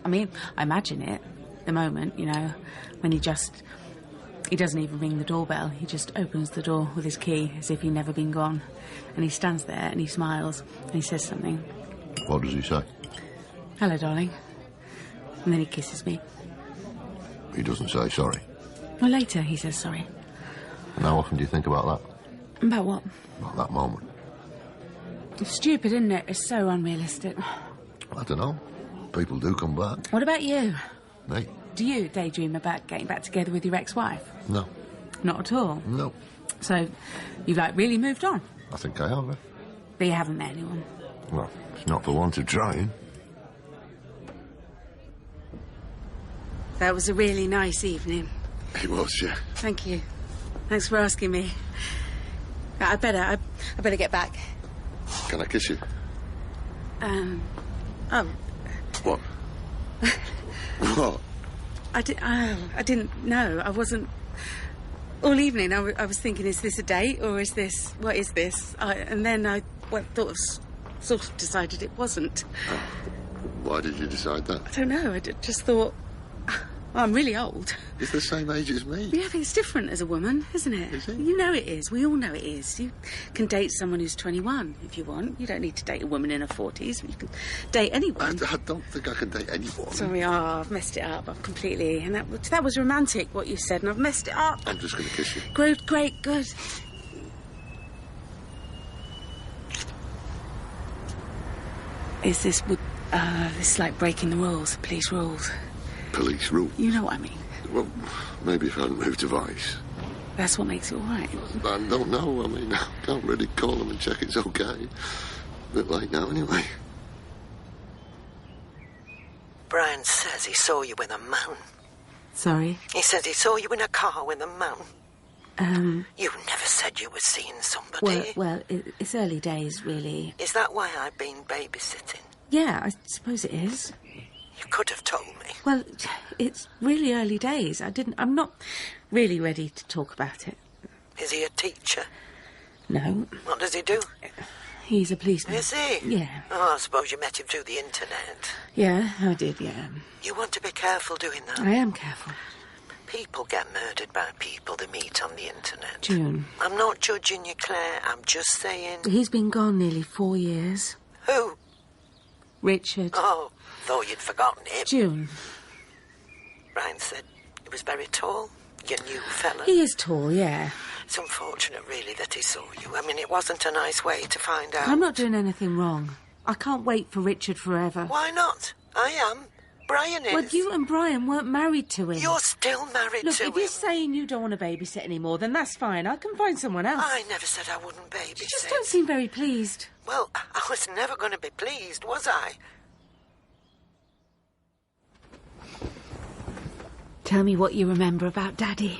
C: I mean, I imagine it. The moment, when he doesn't even ring the doorbell. He just opens the door with his key as if he'd never been gone. And he stands there and he smiles and he says something.
H: What does he say?
C: Hello, darling. And then he kisses me.
H: He doesn't say sorry?
C: Well, later he says sorry.
H: And how often do you think about that?
C: About what?
H: About that moment.
C: It's stupid, isn't it? It's so unrealistic.
H: I don't know. People do come back.
C: What about you?
H: Me?
C: Do you daydream about getting back together with your ex-wife?
H: No.
C: Not at all?
H: No.
C: So, you've, really moved on?
H: I think I have.
C: But you haven't met anyone?
H: Well, it's not for want of trying.
C: That was a really nice evening.
H: It was, yeah.
C: Thank you. Thanks for asking me. I better get back.
H: Can I kiss you?
C: Oh.
H: What? What?
C: I didn't know. I wasn't... All evening I was thinking, is this a date or is this... What is this? And then I sort of decided it wasn't.
H: Why did you decide that?
C: I don't know. I just thought... Well, I'm really old.
H: It's the same age as me.
C: Yeah, but it's different as a woman, isn't it?
H: Is it?
C: You know it is. We all know it is. You can date someone who's 21 if you want. You don't need to date a woman in her 40s. You can date anyone.
H: I don't think I can date anyone.
C: Sorry, I've messed it up. I've completely... And that was romantic, what you said, and I've messed it up.
H: I'm just going to kiss you.
C: Great, good. Is this like breaking the rules, police rules?
H: Police rules?
C: You know what I mean.
H: Well, maybe if I hadn't moved to Vice.
C: That's what makes it all right.
H: I don't know. I can't really call them and check it's okay. A bit late now, anyway.
D: Brian says he saw you in a man.
C: Sorry?
D: He says he saw you in a car with a man. You never said you were seeing somebody.
C: Well, it's early days, really.
D: Is that why I've been babysitting?
C: Yeah, I suppose it is.
D: You could have told me.
C: Well, it's really early days. I'm not really ready to talk about it.
D: Is he a teacher?
C: No.
D: What does he do?
C: He's a policeman.
D: Is he?
C: Yeah.
D: Oh, I suppose you met him through the internet.
C: Yeah, I did, yeah.
D: You want to be careful doing that.
C: I am careful.
D: People get murdered by people they meet on the internet.
C: June.
D: I'm not judging you, Claire. I'm just saying...
C: He's been gone nearly 4 years.
D: Who?
C: Richard.
D: Oh, thought you'd forgotten him.
C: June.
D: Brian said he was very tall. Your new fella.
C: He is tall, yeah.
D: It's unfortunate, really, that he saw you. I mean, it wasn't a nice way to find out.
C: I'm not doing anything wrong. I can't wait for Richard forever.
D: Why not? I am. Brian is.
C: Well, you and Brian weren't married to him.
D: You're still married
C: Look,
D: to him.
C: if you're saying you don't want to babysit anymore, then that's fine. I can find someone else.
D: I never said I wouldn't babysit.
C: You just don't seem very pleased.
D: Well, I was never going to be pleased, was I?
C: Tell me what you remember about Daddy.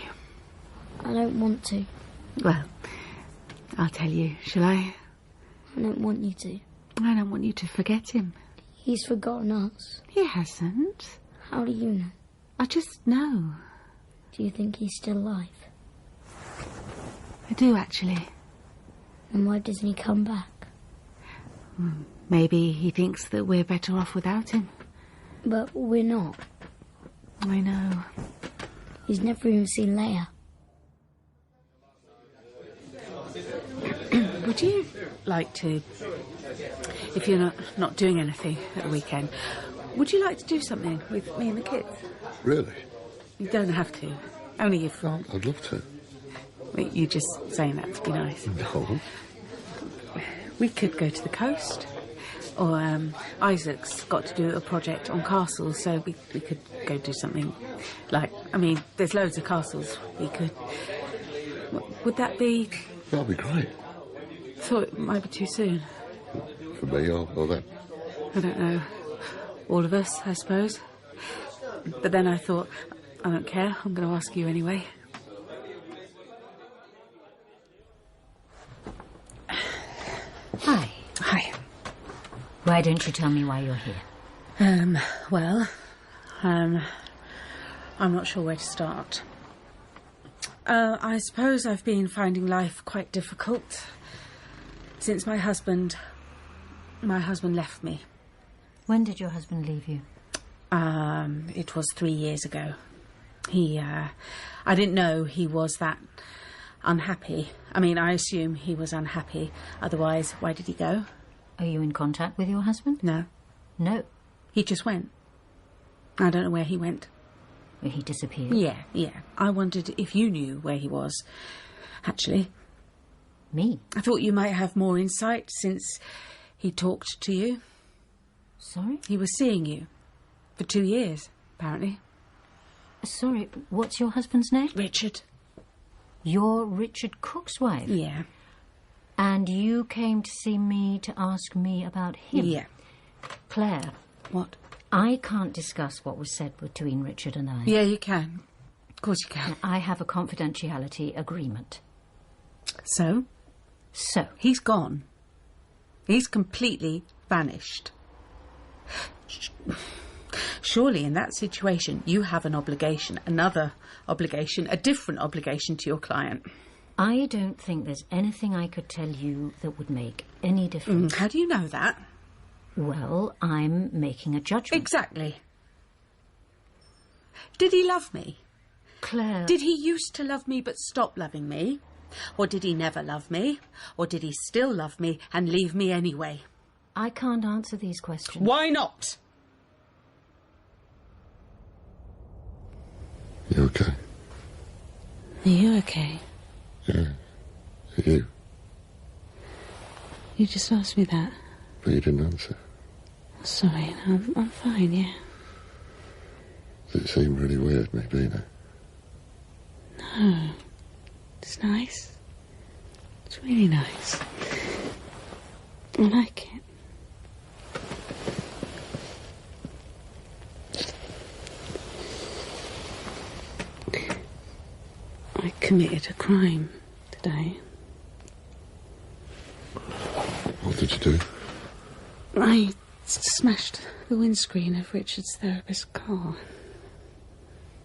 E: I don't want to.
C: Well, I'll tell you, shall I?
E: I don't want you to.
C: I don't want you to forget him.
E: He's forgotten us.
C: He hasn't.
E: How do you know?
C: I just know.
E: Do you think he's still alive?
C: I do, actually.
E: And why doesn't he come back?
C: Maybe he thinks that we're better off without him.
E: But we're not.
C: I know.
E: He's never even seen Leia.
C: Would you like to, if you're not doing anything at the weekend, would you like to do something with me and the kids?
H: Really?
C: You don't have to. Only if...
H: I'd love to.
C: Wait, you just saying that to be nice.
H: No.
C: We could go to the coast. Or Isaac's got to do a project on castles, so we could go do something like... I mean, there's loads of castles we could... Would that be...
H: That'd be great.
C: Thought it might be too soon.
H: For me or them?
C: I don't know. All of us, I suppose. But then I thought, I don't care, I'm going to ask you anyway.
N: Hi.
C: Hi.
N: Why don't you tell me why you're here?
C: Well, I'm not sure where to start. I suppose I've been finding life quite difficult since my husband left me.
N: When did your husband leave you?
C: It was 3 years ago. I didn't know he was that unhappy. I mean, I assume he was unhappy. Otherwise, why did he go?
N: Are you in contact with your husband?
C: No.
N: No.
C: He just went. I don't know where he went.
N: He disappeared?
C: Yeah. I wondered if you knew where he was, actually.
N: Me?
C: I thought you might have more insight since he talked to you.
N: Sorry?
C: He was seeing you for 2 years, apparently.
N: Sorry, what's your husband's name?
C: Richard.
N: You're Richard Cook's wife?
C: Yeah.
N: And you came to see me to ask me about him?
C: Yeah.
N: Claire.
C: What?
N: I can't discuss what was said between Richard and I.
C: Yeah, you can. Of course you can.
N: I have a confidentiality agreement.
C: So?
N: So?
C: He's gone. He's completely vanished. Surely in that situation you have an obligation, another obligation, a different obligation to your client.
N: I don't think there's anything I could tell you that would make any difference.
C: How do you know that?
N: Well, I'm making a judgment.
C: Exactly. Did he love me?
N: Claire...
C: Did he used to love me but stop loving me? Or did he never love me? Or did he still love me and leave me anyway?
N: I can't answer these questions.
C: Why not?
H: You okay?
C: Are you okay?
H: Yeah. Are you?
C: You just asked me that.
H: But you didn't answer.
C: Sorry, I'm fine, yeah.
H: It seemed really weird, me being there.
C: No. It's nice. It's really nice. I like it. I committed a crime today.
H: What did you do?
C: I smashed the windscreen of Richard's therapist's car.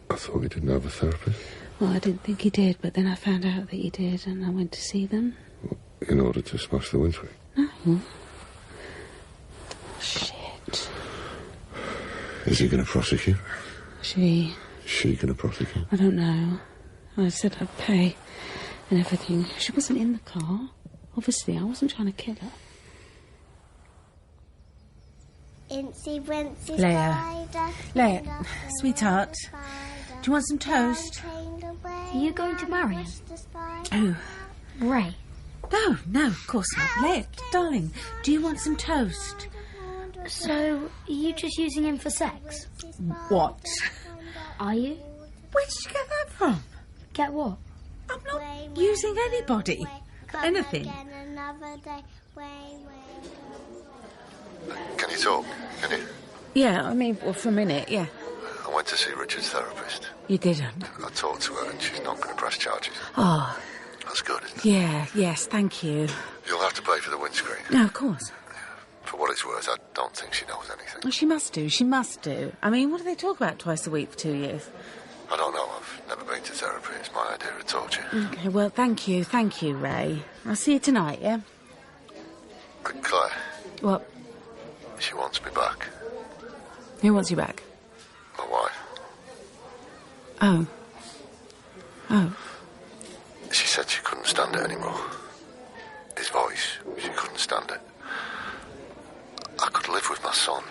H: I thought he didn't have a therapist.
C: Well, I didn't think he did, but then I found out that he did, and I went to see them.
H: In order to smash the windscreen?
C: No. Shit.
H: Is he going to prosecute?
C: She
H: going to prosecute?
C: I don't know. I said I'd pay and everything. She wasn't in the car. Obviously, I wasn't trying to kill her.
O: Incy Wincy
C: Leia. Leia, sweetheart, do you want some toast?
E: Are you going to marry him?
C: Oh.
E: Ray.
C: No, of course not. Leia, darling, do you want some toast?
E: So, are you just using him for sex?
C: What?
E: Are you?
C: Where did you get that from?
E: Get what?
C: I'm not using anybody. Anything.
H: Can you talk? Can you?
C: Yeah, I mean, well, for a minute, yeah.
H: I went to see Richard's therapist.
C: You didn't?
H: I talked to her and she's not going to press charges.
C: Oh.
H: That's good, isn't it?
C: Yeah, yes, thank you.
H: You'll have to pay for the windscreen.
C: No, of course.
H: For what it's worth, I don't think she knows anything.
C: Well, she must do. I mean, what do they talk about twice a week for 2 years?
H: I don't know. I've never been to therapy. It's my idea of torture.
C: Okay, well, thank you, Ray. I'll see you tonight, yeah?
H: Claire.
C: What?
H: She wants me back.
C: Who wants you back?
H: My wife.
C: Oh.
H: She said she couldn't stand it anymore. His voice, she couldn't stand it. I could live with my son.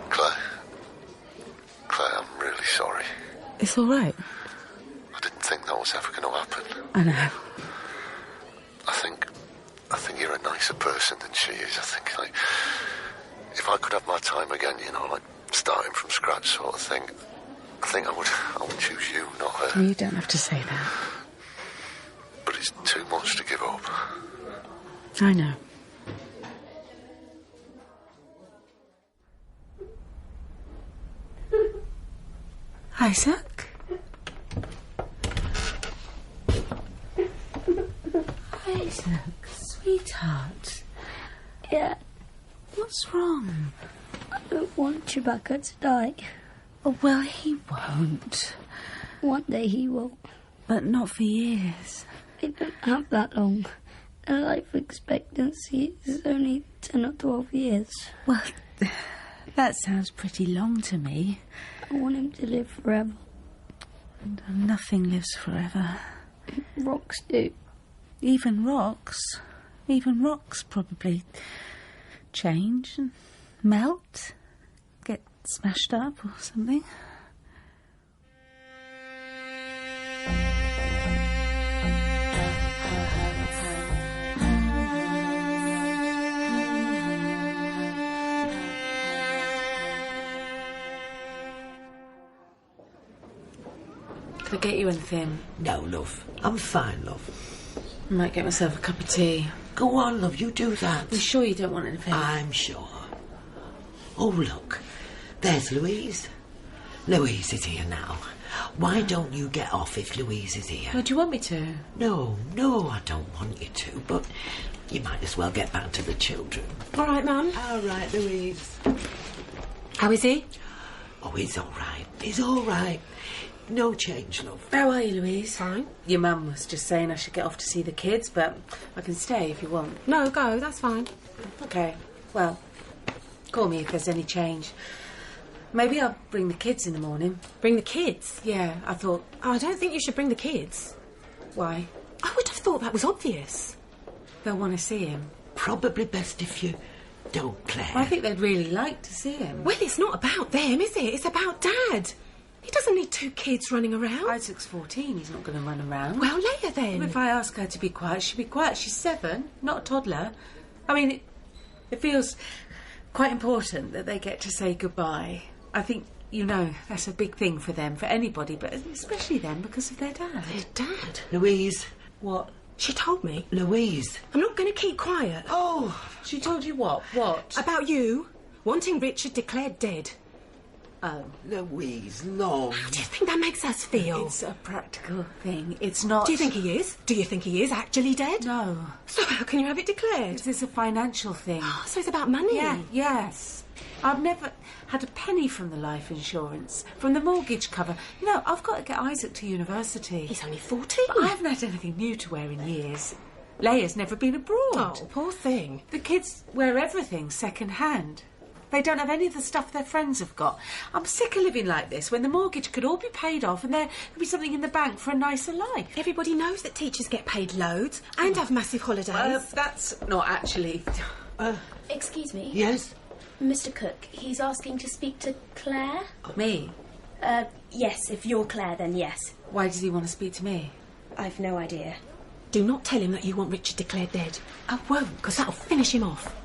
H: Claire, I'm really sorry.
C: It's all right.
H: I didn't think that was ever going to happen.
C: I know.
H: I think you're a nicer person than she is. I think if I could have my time again, you know, like starting from scratch sort of thing, I think I would choose you, not her.
C: You don't have to say that.
H: But it's too much to give up.
C: I know. Isaac? Isaac, sweetheart.
E: Yeah.
C: What's wrong?
E: I don't want Chewbacca to die.
C: Oh, well, he won't.
E: One day he will.
C: But not for years.
E: They don't have that long. Their life expectancy is only 10 or 12 years.
C: Well, that sounds pretty long to me.
E: I want him to live forever.
C: And nothing lives forever.
E: Rocks do.
C: Even rocks probably change and melt, get smashed up or something. Can I get you anything?
D: No, love. I'm fine, love.
C: I might get myself a cup of tea.
D: Go on, love, you do that.
C: You sure you don't want anything?
D: I'm sure. Oh, look. There's Louise. Louise is here now. Why don't you get off if Louise is here?
C: Oh, do you want me to?
D: No, I don't want you to, but you might as well get back to the children.
K: All right, Mum.
D: All right, Louise.
K: How is he?
D: Oh, he's all right. He's all right. No change, love.
C: How are you, Louise?
K: Fine.
C: Your mum was just saying I should get off to see the kids, but I can stay if you want.
K: No, go. That's fine.
C: Okay. Well, call me if there's any change. Maybe I'll bring the kids in the morning.
K: Bring the kids?
C: Yeah, I thought...
K: Oh, I don't think you should bring the kids.
C: Why?
K: I would have thought that was obvious.
C: They'll want to see him.
D: Probably best if you don't, Claire.
C: Well, I think they'd really like to see him.
K: Well, it's not about them, is it? It's about Dad. He doesn't need 2 kids running around.
C: Isaac's 14. He's not going to run around.
K: Well, Leia, then.
C: Well, if I ask her to be quiet, she'll be quiet. She's 7, not a toddler. I mean, it feels quite important that they get to say goodbye. I think, you know, that's a big thing for them, for anybody, but especially them because of their dad.
K: Their dad?
D: Louise.
C: What?
K: She told me.
D: Louise.
K: I'm not going to keep quiet.
D: Oh.
C: She told you what? What?
K: About you wanting Richard declared dead.
C: Oh.
D: Louise, love.
K: How do you think that makes us feel?
C: It's a practical thing. It's not...
K: Do you think he is? Do you think he is actually dead?
C: No.
K: So how can you have it declared?
C: It's a financial thing.
K: Oh, so it's about money?
C: Yeah, yes. I've never had a penny from the life insurance, from the mortgage cover. You know, I've got to get Isaac to university.
K: He's only 14.
C: But I haven't had anything new to wear in years. Leia's never been abroad.
K: Oh, poor thing.
C: The kids wear everything second-hand. They don't have any of the stuff their friends have got. I'm sick of living like this when the mortgage could all be paid off and there could be something in the bank for a nicer life.
K: Everybody knows that teachers get paid loads and have massive holidays.
C: That's not actually...
P: Excuse me?
D: Yes?
P: Mr. Cook, he's asking to speak to Claire.
C: Me?
P: Yes, if you're Claire, then yes.
C: Why does he want to speak to me?
P: I've no idea.
K: Do not tell him that you want Richard declared dead.
C: I won't,
K: because that'll finish him off.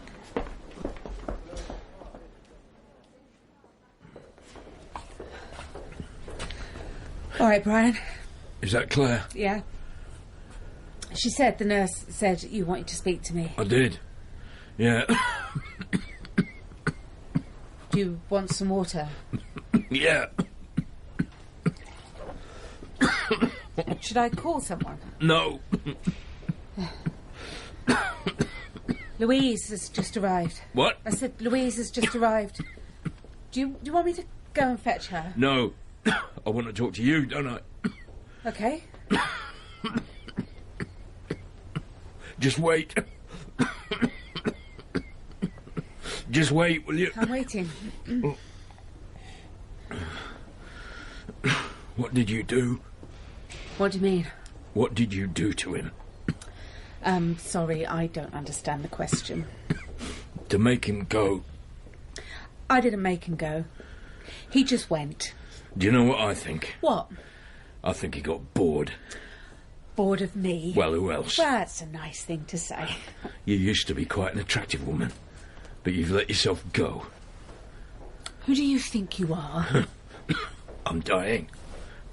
C: All right, Brian.
Q: Is that Claire?
C: Yeah. She said, the nurse said you wanted to speak to me.
Q: I did. Yeah.
C: Do you want some water?
Q: Yeah.
C: Should I call someone?
Q: No.
C: Louise has just arrived.
Q: What?
C: I said Louise has just arrived. Do you want me to go and fetch her?
Q: No. I want to talk to you, don't I?
C: Okay.
Q: Just wait. Just wait, will you?
C: I'm waiting.
Q: What did you do?
C: What do you mean?
Q: What did you do to him?
C: Sorry, I don't understand the question.
Q: To make him go.
C: I didn't make him go. He just went.
Q: Do you know what I think?
C: What?
Q: I think he got bored.
C: Bored of me?
Q: Well, who else?
C: Well, that's a nice thing to say.
Q: You used to be quite an attractive woman, but you've let yourself go.
C: Who do you think you are?
Q: I'm dying.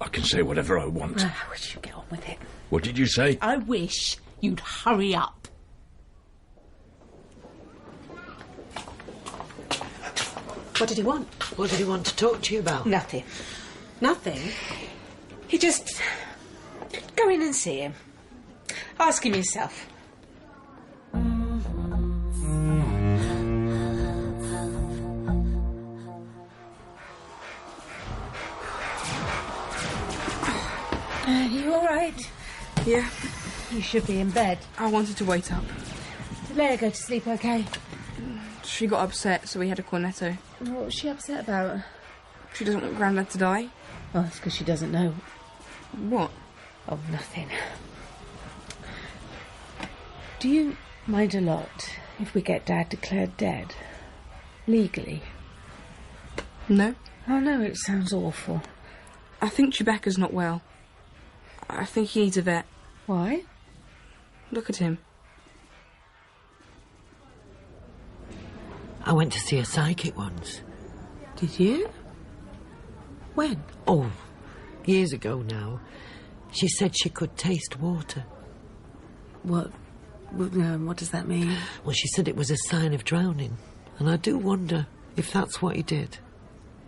Q: I can say whatever I want.
C: Well, I wish you'd get on with it.
Q: What did you say?
C: I wish you'd hurry up.
D: What did he want? What did he want to talk to you about?
C: Nothing.
D: Nothing?
C: He just... Go in and see him. Ask him yourself. You all right?
R: Yeah.
C: You should be in bed.
R: I wanted to wait up.
C: Did Leia go to sleep okay?
R: She got upset, so we had a cornetto.
C: What was she upset about?
R: She doesn't want Grandad to die.
C: Oh, it's because she doesn't know.
R: What?
C: Oh, nothing. Do you mind a lot if we get Dad declared dead? Legally?
R: No.
C: Oh, no, it sounds awful.
R: I think Chewbacca's not well. I think he needs a vet.
C: Why?
R: Look at him.
D: I went to see a psychic once.
C: Did you? When?
D: Oh, years ago now. She said she could taste water.
C: What does that mean?
D: Well, she said it was a sign of drowning. And I do wonder if that's what he did.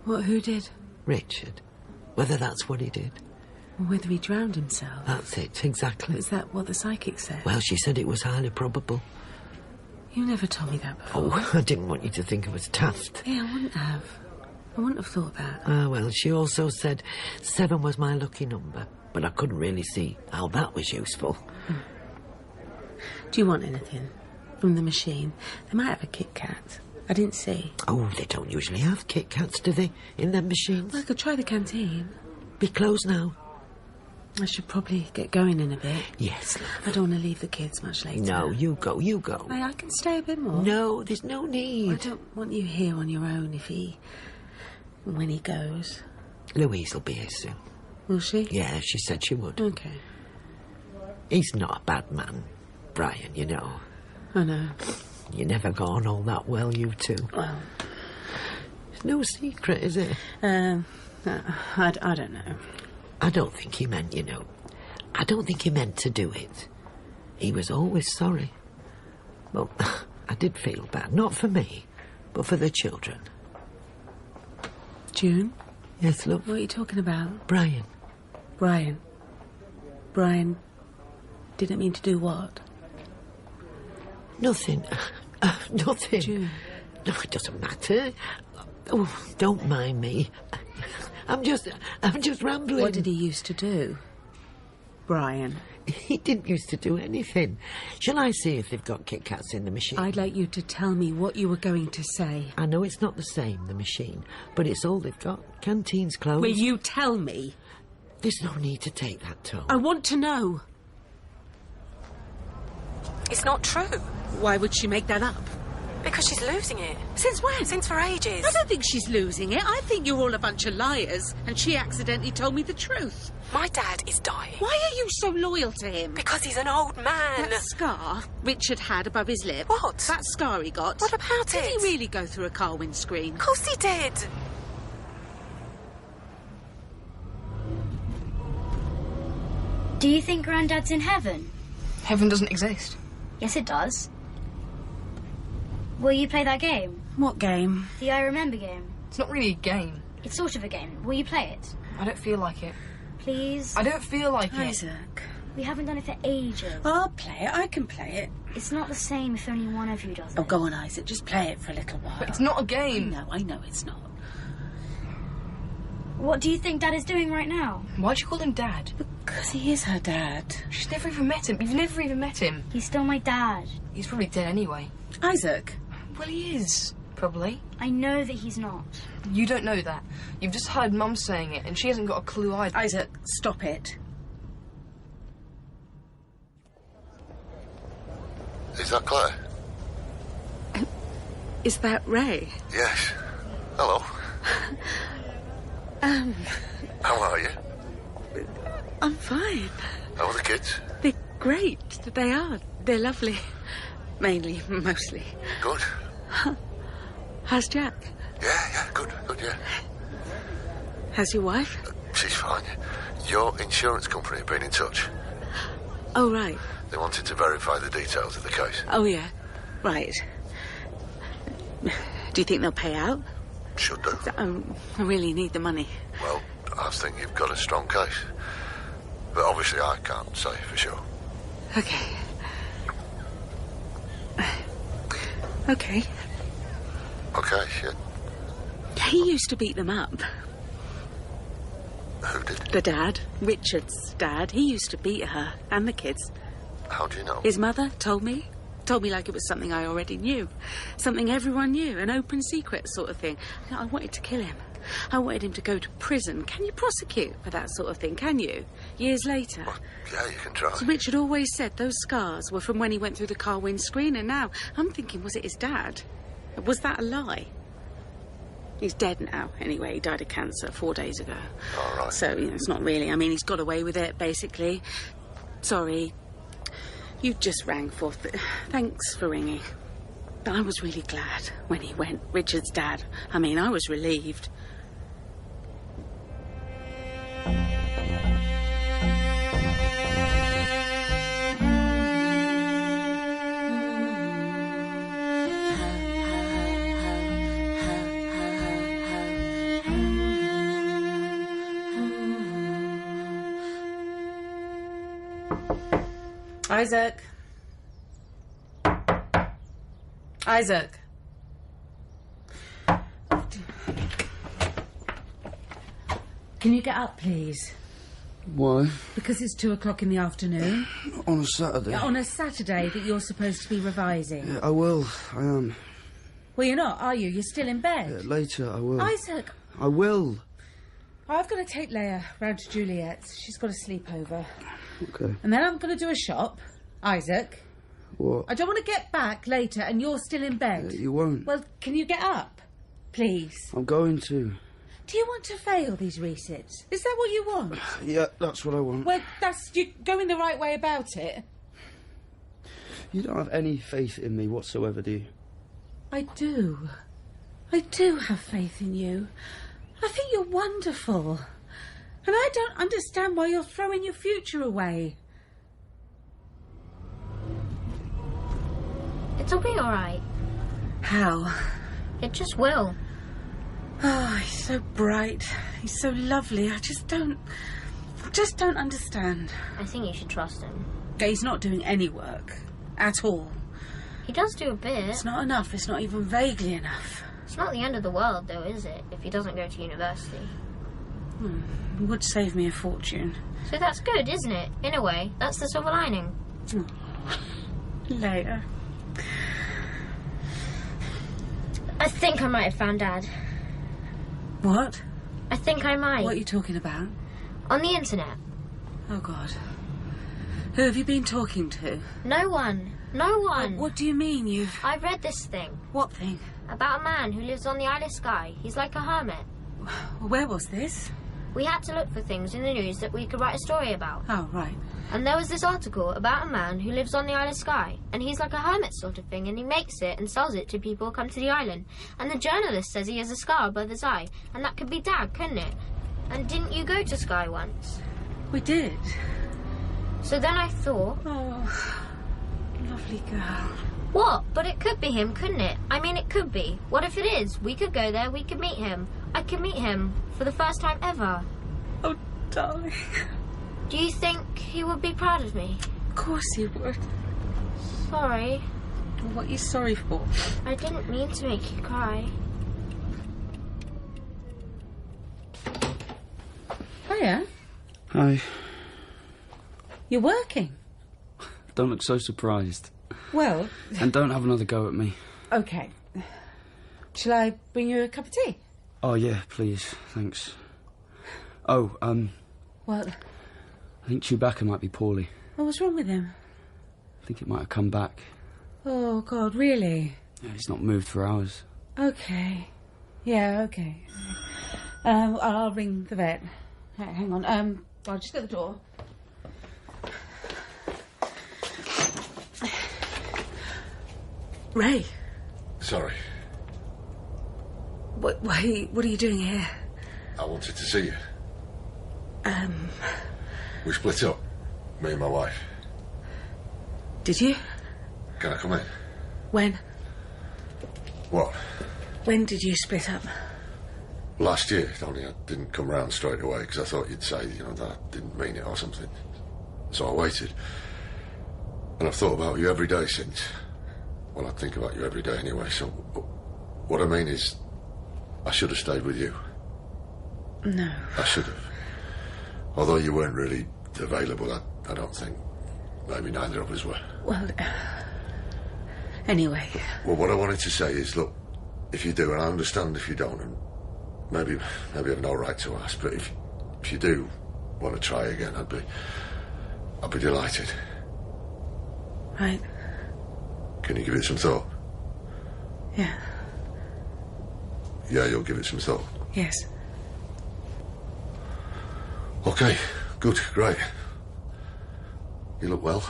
C: What, who did?
D: Richard. Whether that's what he did.
C: Or whether he drowned himself.
D: That's it, exactly.
C: Is that what the psychic said?
D: Well, she said it was highly probable.
C: You never told me that before.
D: Oh, I didn't want you to think I was daft.
C: Yeah, I wouldn't have. I wouldn't have thought that.
D: Ah, well, she also said 7 was my lucky number, but I couldn't really see how that was useful.
C: Do you want anything from the machine? They might have a Kit Kat. I didn't see.
D: Oh, they don't usually have Kit Kats, do they, in them machines?
C: Well, I could try the canteen.
D: Be closed now.
C: I should probably get going in a bit.
D: Yes, love.
C: I don't want to leave the kids much later.
D: No, you go.
C: Hey, I can stay a bit more.
D: No, there's no need.
C: I don't want you here on your own when he goes.
D: Louise will be here soon.
C: Will she?
D: Yeah, she said she would.
C: Okay.
D: He's not a bad man, Brian, you know.
C: I know.
D: You never got on all that well, you two.
C: Well...
D: It's no secret, is it?
C: I don't know.
D: I don't think he meant, you know. I don't think he meant to do it. He was always sorry. Well, I did feel bad. Not for me, but for the children.
C: June?
D: Yes, love?
C: What are you talking about?
D: Brian.
C: Brian didn't mean to do what?
D: Nothing. Nothing.
C: June.
D: No, it doesn't matter. Oh, don't mind me. I'm just rambling.
C: What did he used to do? Brian.
D: He didn't used to do anything. Shall I see if they've got Kit Kats in the machine?
C: I'd like you to tell me what you were going to say.
D: I know it's not the same, the machine, but it's all they've got. Canteen's closed.
C: Will you tell me?
D: There's no need to take that tone.
C: I want to know.
K: It's not true.
C: Why would she make that up?
K: Because she's losing it.
C: Since when?
K: Since for ages.
C: I don't think she's losing it. I think you're all a bunch of liars, and she accidentally told me the truth.
K: My dad is dying.
C: Why are you so loyal to him?
K: Because he's an old man.
C: That scar Richard had above his lip.
K: What?
C: That scar he got.
K: What about
C: Did
K: it?
C: he really go through a car windscreen?
K: Of course he did.
E: Do you think Grandad's in heaven?
R: Heaven doesn't exist.
E: Yes, it does. Will you play that game?
C: What game?
E: The I Remember game.
R: It's not really a game.
E: It's sort of a game. Will you play it?
R: I don't feel like it.
E: Please?
R: I don't feel like it.
C: Isaac.
E: We haven't done it for ages.
C: I'll play it. I can play it.
E: It's not the same if only one of you does it.
C: Oh, go on, Isaac. Just play it for a little while.
R: But it's not a game.
C: I know it's not.
E: What do you think Dad is doing right now?
R: Why'd you call him Dad?
C: Because he is her dad.
R: She's never even met him. You've never even met him.
E: He's still my dad.
R: He's probably dead anyway.
C: Isaac.
R: Well, he is. Probably.
E: I know that he's not.
R: You don't know that. You've just heard Mum saying it, and she hasn't got a clue either.
C: Isaac, stop it.
H: Is that Claire?
D: Is that Ray?
H: Yes. Hello. How are you?
D: I'm fine.
H: How are the kids?
D: They're great. They are. They're lovely. Mainly, mostly.
H: Good.
D: How's Jack?
H: Yeah, good, yeah.
D: How's your wife?
H: She's fine. Your insurance company have been in touch.
D: Oh, right.
H: They wanted to verify the details of the case.
D: Oh, yeah. Right. Do you think they'll pay out?
H: Should do.
D: I really need the money.
H: Well, I think you've got a strong case. But obviously I can't say for sure.
D: Okay. Okay.
H: Okay, shit.
D: He used to beat them up.
H: Who did?
D: The dad. Richard's dad. He used to beat her and the kids.
H: How do you know?
D: His mother told me. Told me like it was something I already knew. Something everyone knew. An open secret sort of thing. I wanted to kill him. I wanted him to go to prison. Can you prosecute for that sort of thing, can you? Years later.
H: Well, yeah, you can try.
D: So Richard always said those scars were from when he went through the car windscreen, and now I'm thinking, was it his dad? Was that a lie? He's dead now, anyway. He died of cancer 4 days ago.
H: All right.
D: So, it's not really. I mean, he's got away with it, basically. Sorry. You just rang for... Thanks for ringing. But I was really glad when he went, Richard's dad. I mean, I was relieved.
C: Isaac. Isaac. Can you get up, please?
S: Why?
C: Because it's 2 o'clock in the afternoon.
S: On a Saturday.
C: Yeah, on a Saturday that you're supposed to be revising.
S: Yeah, I will. I am.
C: Well, you're not, are you? You're still in bed.
S: Yeah, later, I will.
C: Isaac.
S: I will.
C: I've got to take Leia round to Juliet's. She's got a sleepover.
S: Okay.
C: And then I'm going to do a shop. Isaac.
S: What?
C: I don't want to get back later and you're still in bed.
S: You won't.
C: Well, can you get up? Please.
S: I'm going to.
C: Do you want to fail these resits? Is that what you want?
S: Yeah, that's what I want.
C: Well, you're going the right way about it.
S: You don't have any faith in me whatsoever, do you?
C: I do. I do have faith in you. I think you're wonderful. And I don't understand why you're throwing your future away.
E: It'll be all right.
C: How?
E: It just will.
C: Oh, he's so bright. He's so lovely. I just don't understand.
E: I think you should trust him.
C: He's not doing any work. At all.
E: He does do a bit.
C: It's not enough. It's not even vaguely enough.
E: It's not the end of the world, though, is it? If he doesn't go to university.
C: It would save me a fortune.
E: So that's good, isn't it? In a way, that's the silver lining.
C: Later.
E: I think I might have found Dad.
C: What?
E: I think I might.
C: What are you talking about?
E: On the internet.
C: Oh, God. Who have you been talking to?
E: No one. No one.
C: What do you mean, you've...
E: I read this thing.
C: What thing?
E: About a man who lives on the Isle of Skye. He's like a hermit.
C: Where was this?
E: We had to look for things in the news that we could write a story about.
C: Oh, right.
E: And there was this article about a man who lives on the Isle of Skye. And he's like a hermit sort of thing, and he makes it and sells it to people who come to the island. And the journalist says he has a scar above his eye. And that could be Dad, couldn't it? And didn't you go to Skye once?
C: We did.
T: So then I thought...
C: Oh, lovely girl.
T: What? But it could be him, couldn't it? I mean, it could be. What if it is? We could go there, we could meet him. I could meet him for the first time ever.
C: Oh, darling.
T: Do you think he would be proud of me?
C: Of course he would.
T: Sorry.
C: What are you sorry for?
T: I didn't mean to make you cry.
C: Hiya.
S: Hi.
C: You're working?
S: Don't look so surprised.
C: Well...
S: And don't have another go at me.
C: OK. Shall I bring you a cup of tea?
S: Oh, yeah, please. Thanks. Oh,
C: What?
S: I think Chewbacca might be poorly.
C: Oh, what's wrong with him?
S: I think it might have come back.
C: Oh, God, really?
S: Yeah, he's not moved for hours.
C: OK. Yeah, OK. I'll ring the vet. Hang on. I'll just get the door. Ray.
H: Sorry.
C: What are you doing here?
H: I wanted to see you. We split up, me and my wife.
C: Did you?
H: Can I come in?
C: When?
H: What?
C: When did you split up?
H: Last year, only I didn't come round straight away because I thought you'd say, that I didn't mean it or something. So I waited. And I've thought about you every day since. Well, I think about you every day anyway, so... What I mean is, I should have stayed with you.
C: No.
H: I should have. Although you weren't really available, I don't think. Maybe neither of us were.
C: Well, anyway.
H: Well, what I wanted to say is, look, if you do, and I understand if you don't, and maybe I've no right to ask, but if you do want to try again, I'd be delighted.
C: Right.
H: Can you give it some thought?
C: Yeah.
H: Yeah, you'll give it some thought.
C: Yes.
H: Okay, good, great. You look well.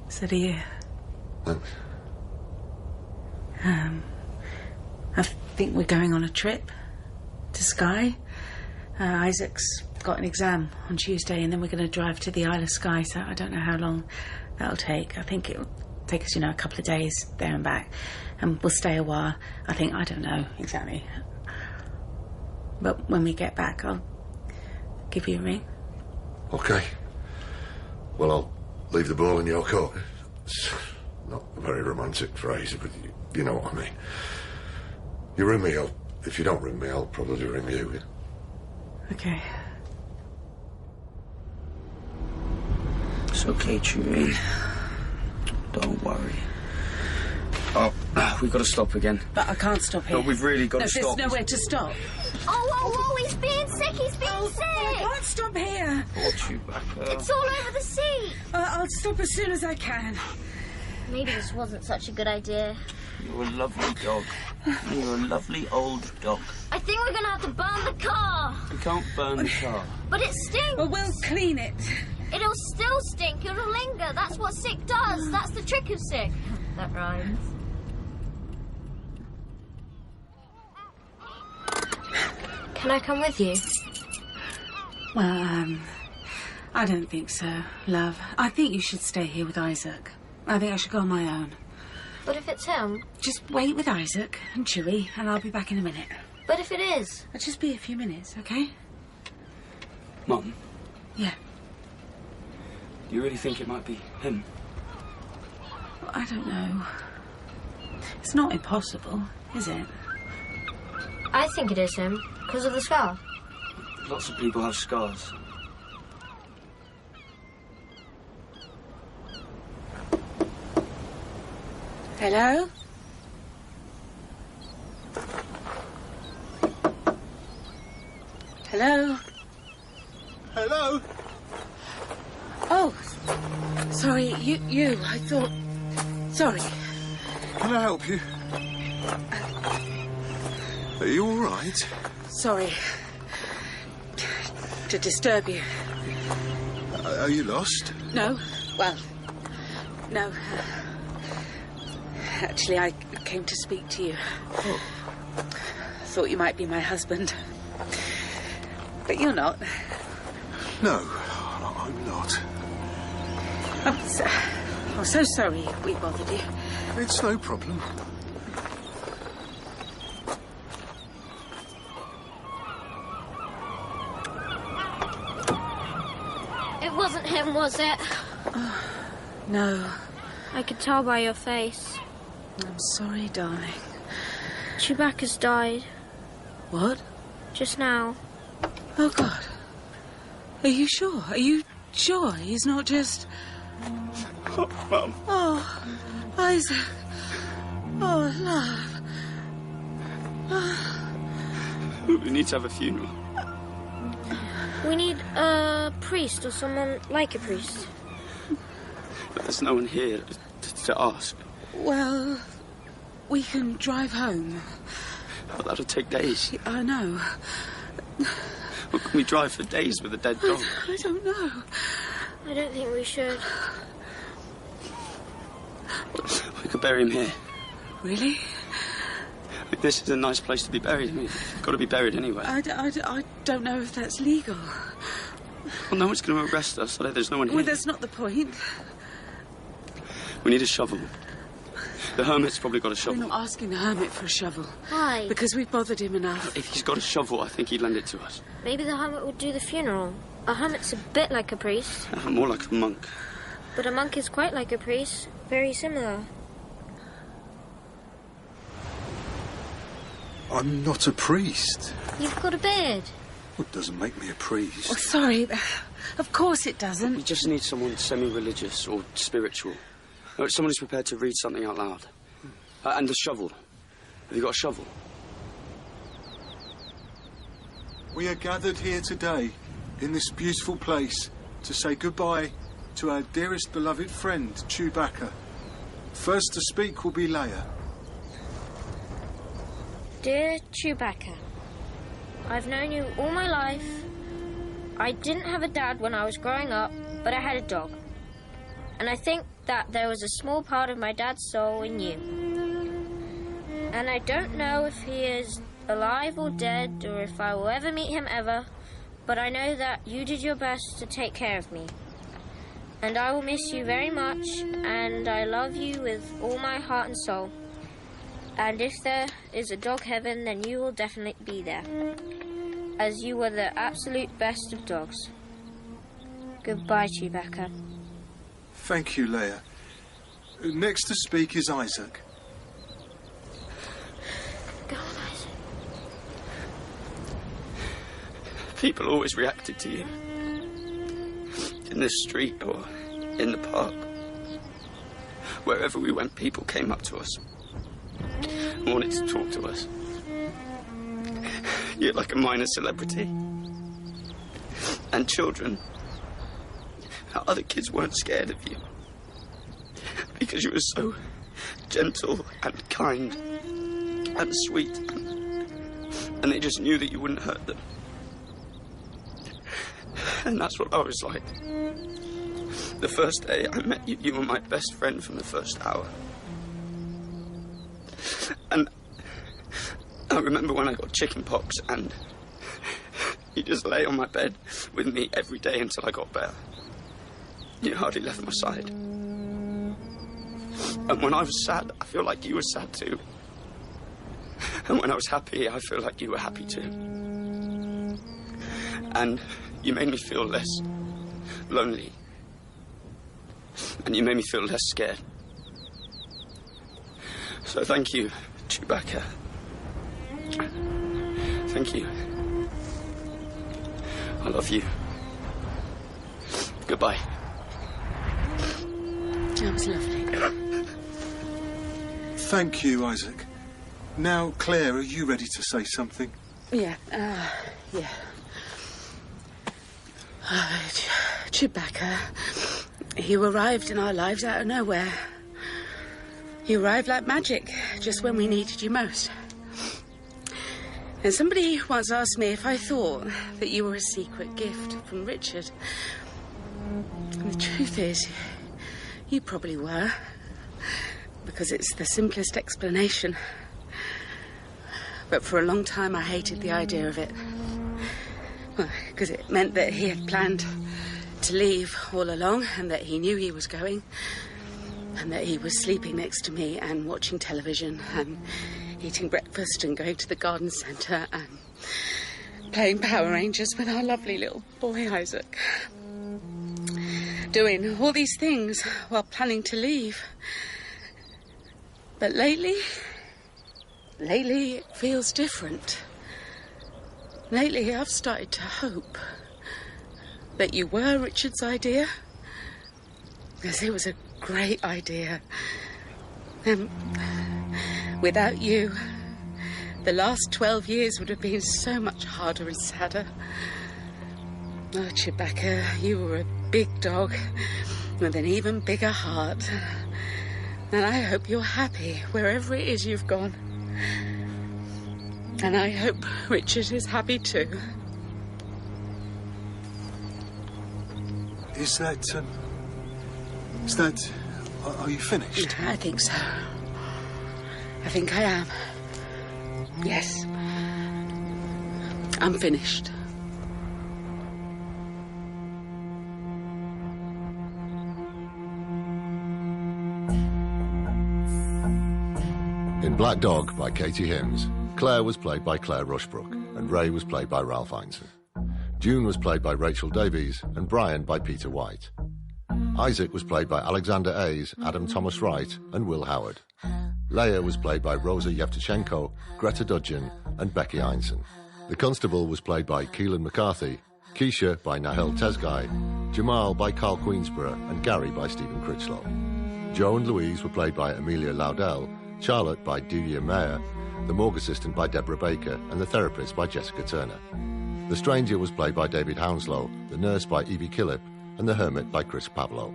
C: So do you.
H: Thanks.
C: I think we're going on a trip to Skye. Isaac's got an exam on Tuesday, and then we're going to drive to the Isle of Skye, so I don't know how long that'll take. I think it'll take us, a couple of days there and back, and we'll stay a while. I don't know exactly. But when we get back, I'll give you a ring.
H: Okay. Well, I'll leave the ball in your court. It's not a very romantic phrase, but you know what I mean. You ring me, if you don't ring me, I'll probably ring you. Yeah?
C: Okay.
S: It's okay, Chewie. Don't worry. Oh, we've got to stop again.
C: But I can't stop here.
S: No, we've really got to stop.
C: There's nowhere to stop.
T: Oh, he's being sick, sick!
C: I can't stop here.
S: Poor Chewbacca.
T: It's all over the seat.
C: I'll stop as soon as I can.
T: Maybe this wasn't such a good idea.
S: You're a lovely dog. You're a lovely old dog.
T: I think we're going to have to burn the car.
S: We can't burn the car.
T: But it stinks.
C: Well, we'll clean it.
T: It'll still stink. It'll linger. That's what sick does. That's the trick of sick. That rhymes. Can I come with you?
C: Well, I don't think so, love. I think you should stay here with Isaac. I think I should go on my own.
T: But if it's him?
C: Just wait with Isaac and Chewie, and I'll be back in a minute.
T: But if it is?
C: It'll just be a few minutes, OK?
S: Mum?
C: Yeah?
S: Do you really think it might be him?
C: Well, I don't know. It's not impossible, is it?
T: I think it is him, because of the scar.
S: Lots of people have scars.
C: Hello? Hello?
F: Hello?
C: Oh, sorry, you, I thought... Sorry.
F: Can I help you? Are you all right?
C: Sorry to disturb you.
F: Are you lost?
C: No, well, no. Actually, I came to speak to you.
F: Oh.
C: Thought you might be my husband. But you're not.
F: No, I'm not.
C: I'm so sorry we bothered you.
S: It's no problem.
T: It wasn't him, was it?
C: No.
T: I could tell by your face.
C: I'm sorry, darling.
T: Chewbacca's died.
C: What?
T: Just now.
C: Oh, God. Are you sure? Are you sure he's not just...
S: Oh, Mum.
C: Oh, Isaac. Oh, love.
S: We need to have a funeral.
T: We need a priest or someone like a priest.
S: But there's no one here to ask.
C: Well, we can drive home.
S: But that'll take days.
C: I know.
S: Well, can we drive for days with a dead dog?
C: I don't know.
T: I don't think we should.
S: We could bury him here.
C: Really?
S: This is a nice place to be buried. I mean, you've got to be buried anyway.
C: I don't know if that's legal.
S: Well, no one's going to arrest us. There's no one here.
C: Well, that's not the point.
S: We need a shovel. The hermit's probably got a shovel.
C: We're not asking the hermit for a shovel.
T: Why?
C: Because we've bothered him enough.
S: If he's got a shovel, I think he'd lend it to us.
T: Maybe the hermit would do the funeral. A hermit's a bit like a priest.
S: More like a monk.
T: But a monk is quite like a priest. Very similar.
F: I'm not a priest.
T: You've got a beard.
F: Well, it doesn't make me a priest.
C: Oh, sorry. Of course it doesn't.
S: We just need someone semi-religious or spiritual. Someone who's prepared to read something out loud. And a shovel. Have you got a shovel?
F: We are gathered here today, in this beautiful place, to say goodbye to our dearest beloved friend, Chewbacca. First to speak will be Leia.
T: Dear Chewbacca, I've known you all my life. I didn't have a dad when I was growing up, but I had a dog. And I think that there was a small part of my dad's soul in you. And I don't know if he is alive or dead, or if I will ever meet him ever, but I know that you did your best to take care of me. And I will miss you very much, and I love you with all my heart and soul. And if there is a dog heaven, then you will definitely be there, as you were the absolute best of dogs. Goodbye, Chewbacca.
F: Thank you, Leia. Next to speak is Isaac.
T: Go on, Isaac.
S: People always reacted to you. In the street or in the park. Wherever we went, people came up to us. Wanted to talk to us. You're like a minor celebrity. And children, other kids weren't scared of you. Because you were so gentle and kind and sweet. And they just knew that you wouldn't hurt them. And that's what I was like. The first day I met you, you were my best friend from the first hour. And I remember when I got chicken pox and you just lay on my bed with me every day until I got better. You hardly left my side. And when I was sad, I feel like you were sad too. And when I was happy, I feel like you were happy too. And you made me feel less lonely. And you made me feel less scared. So thank you, Chewbacca. Thank you. I love you. Goodbye.
C: That was lovely.
F: Thank you, Isaac. Now, Claire, are you ready to say something?
C: Yeah. Chewbacca, you arrived in our lives out of nowhere. You arrived like magic, just when we needed you most. And somebody once asked me if I thought that you were a secret gift from Richard. And the truth is, you probably were, because it's the simplest explanation. But for a long time, I hated the idea of it. Well, because it meant that he had planned to leave all along, and that he knew he was going, and that he was sleeping next to me and watching television and eating breakfast and going to the garden centre and playing Power Rangers with our lovely little boy Isaac. Doing all these things while planning to leave. But lately it feels different. Lately I've started to hope that you were Richard's idea, because it was a great idea. And without you, the last 12 years would have been so much harder and sadder. Oh, Chewbacca, you were a big dog with an even bigger heart. And I hope you're happy wherever it is you've gone. And I hope Richard is happy too.
F: Is that... Are you finished?
C: I think so. I think I am. Yes. I'm finished.
H: In Black Dog by Katie Hims, Claire was played by Claire Rushbrook and Ray was played by Ralph Ineson. June was played by Rachel Davies and Brian by Peter White. Isaac was played by Alexander Ayes, Adam Thomas Wright and Will Howard. Leia was played by Rosa Yevtushenko, Greta Dudgeon and Becky Ineson. The Constable was played by Keelan McCarthy, Keisha by Nahel Tesgai, Jamal by Carl Queensborough and Gary by Stephen Critchlow. Joe and Louise were played by Amelia Laudel, Charlotte by Delia Mayer, the morgue assistant by Deborah Baker and the therapist by Jessica Turner. The Stranger was played by David Hounslow, the nurse by Evie Killip and the Hermit by Chris Pavlo.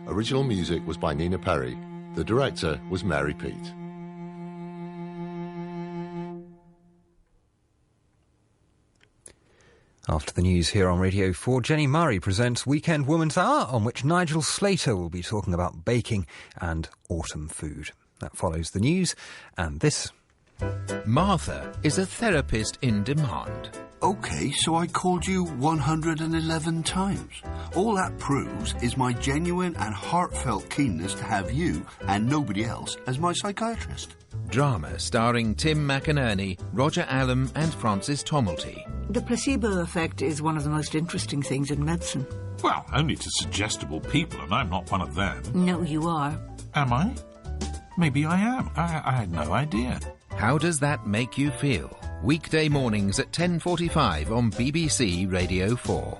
H: Original music was by Nina Perry. The director was Mary Peate.
A: After the news here on Radio 4, Jenny Murray presents Weekend Woman's Hour, on which Nigel Slater will be talking about baking and autumn food. That follows the news, and this.
U: Martha is a therapist in demand.
V: OK, so I called you 111 times. All that proves is my genuine and heartfelt keenness to have you and nobody else as my psychiatrist.
U: Drama starring Tim McInerney, Roger Allam and Francis Tomelty.
W: The placebo effect is one of the most interesting things in medicine.
X: Well, only to suggestible people, and I'm not one of them.
W: No, you are.
X: Am I? Maybe I am. I had no idea.
U: How does that make you feel? Weekday mornings at 10:45 on BBC Radio 4.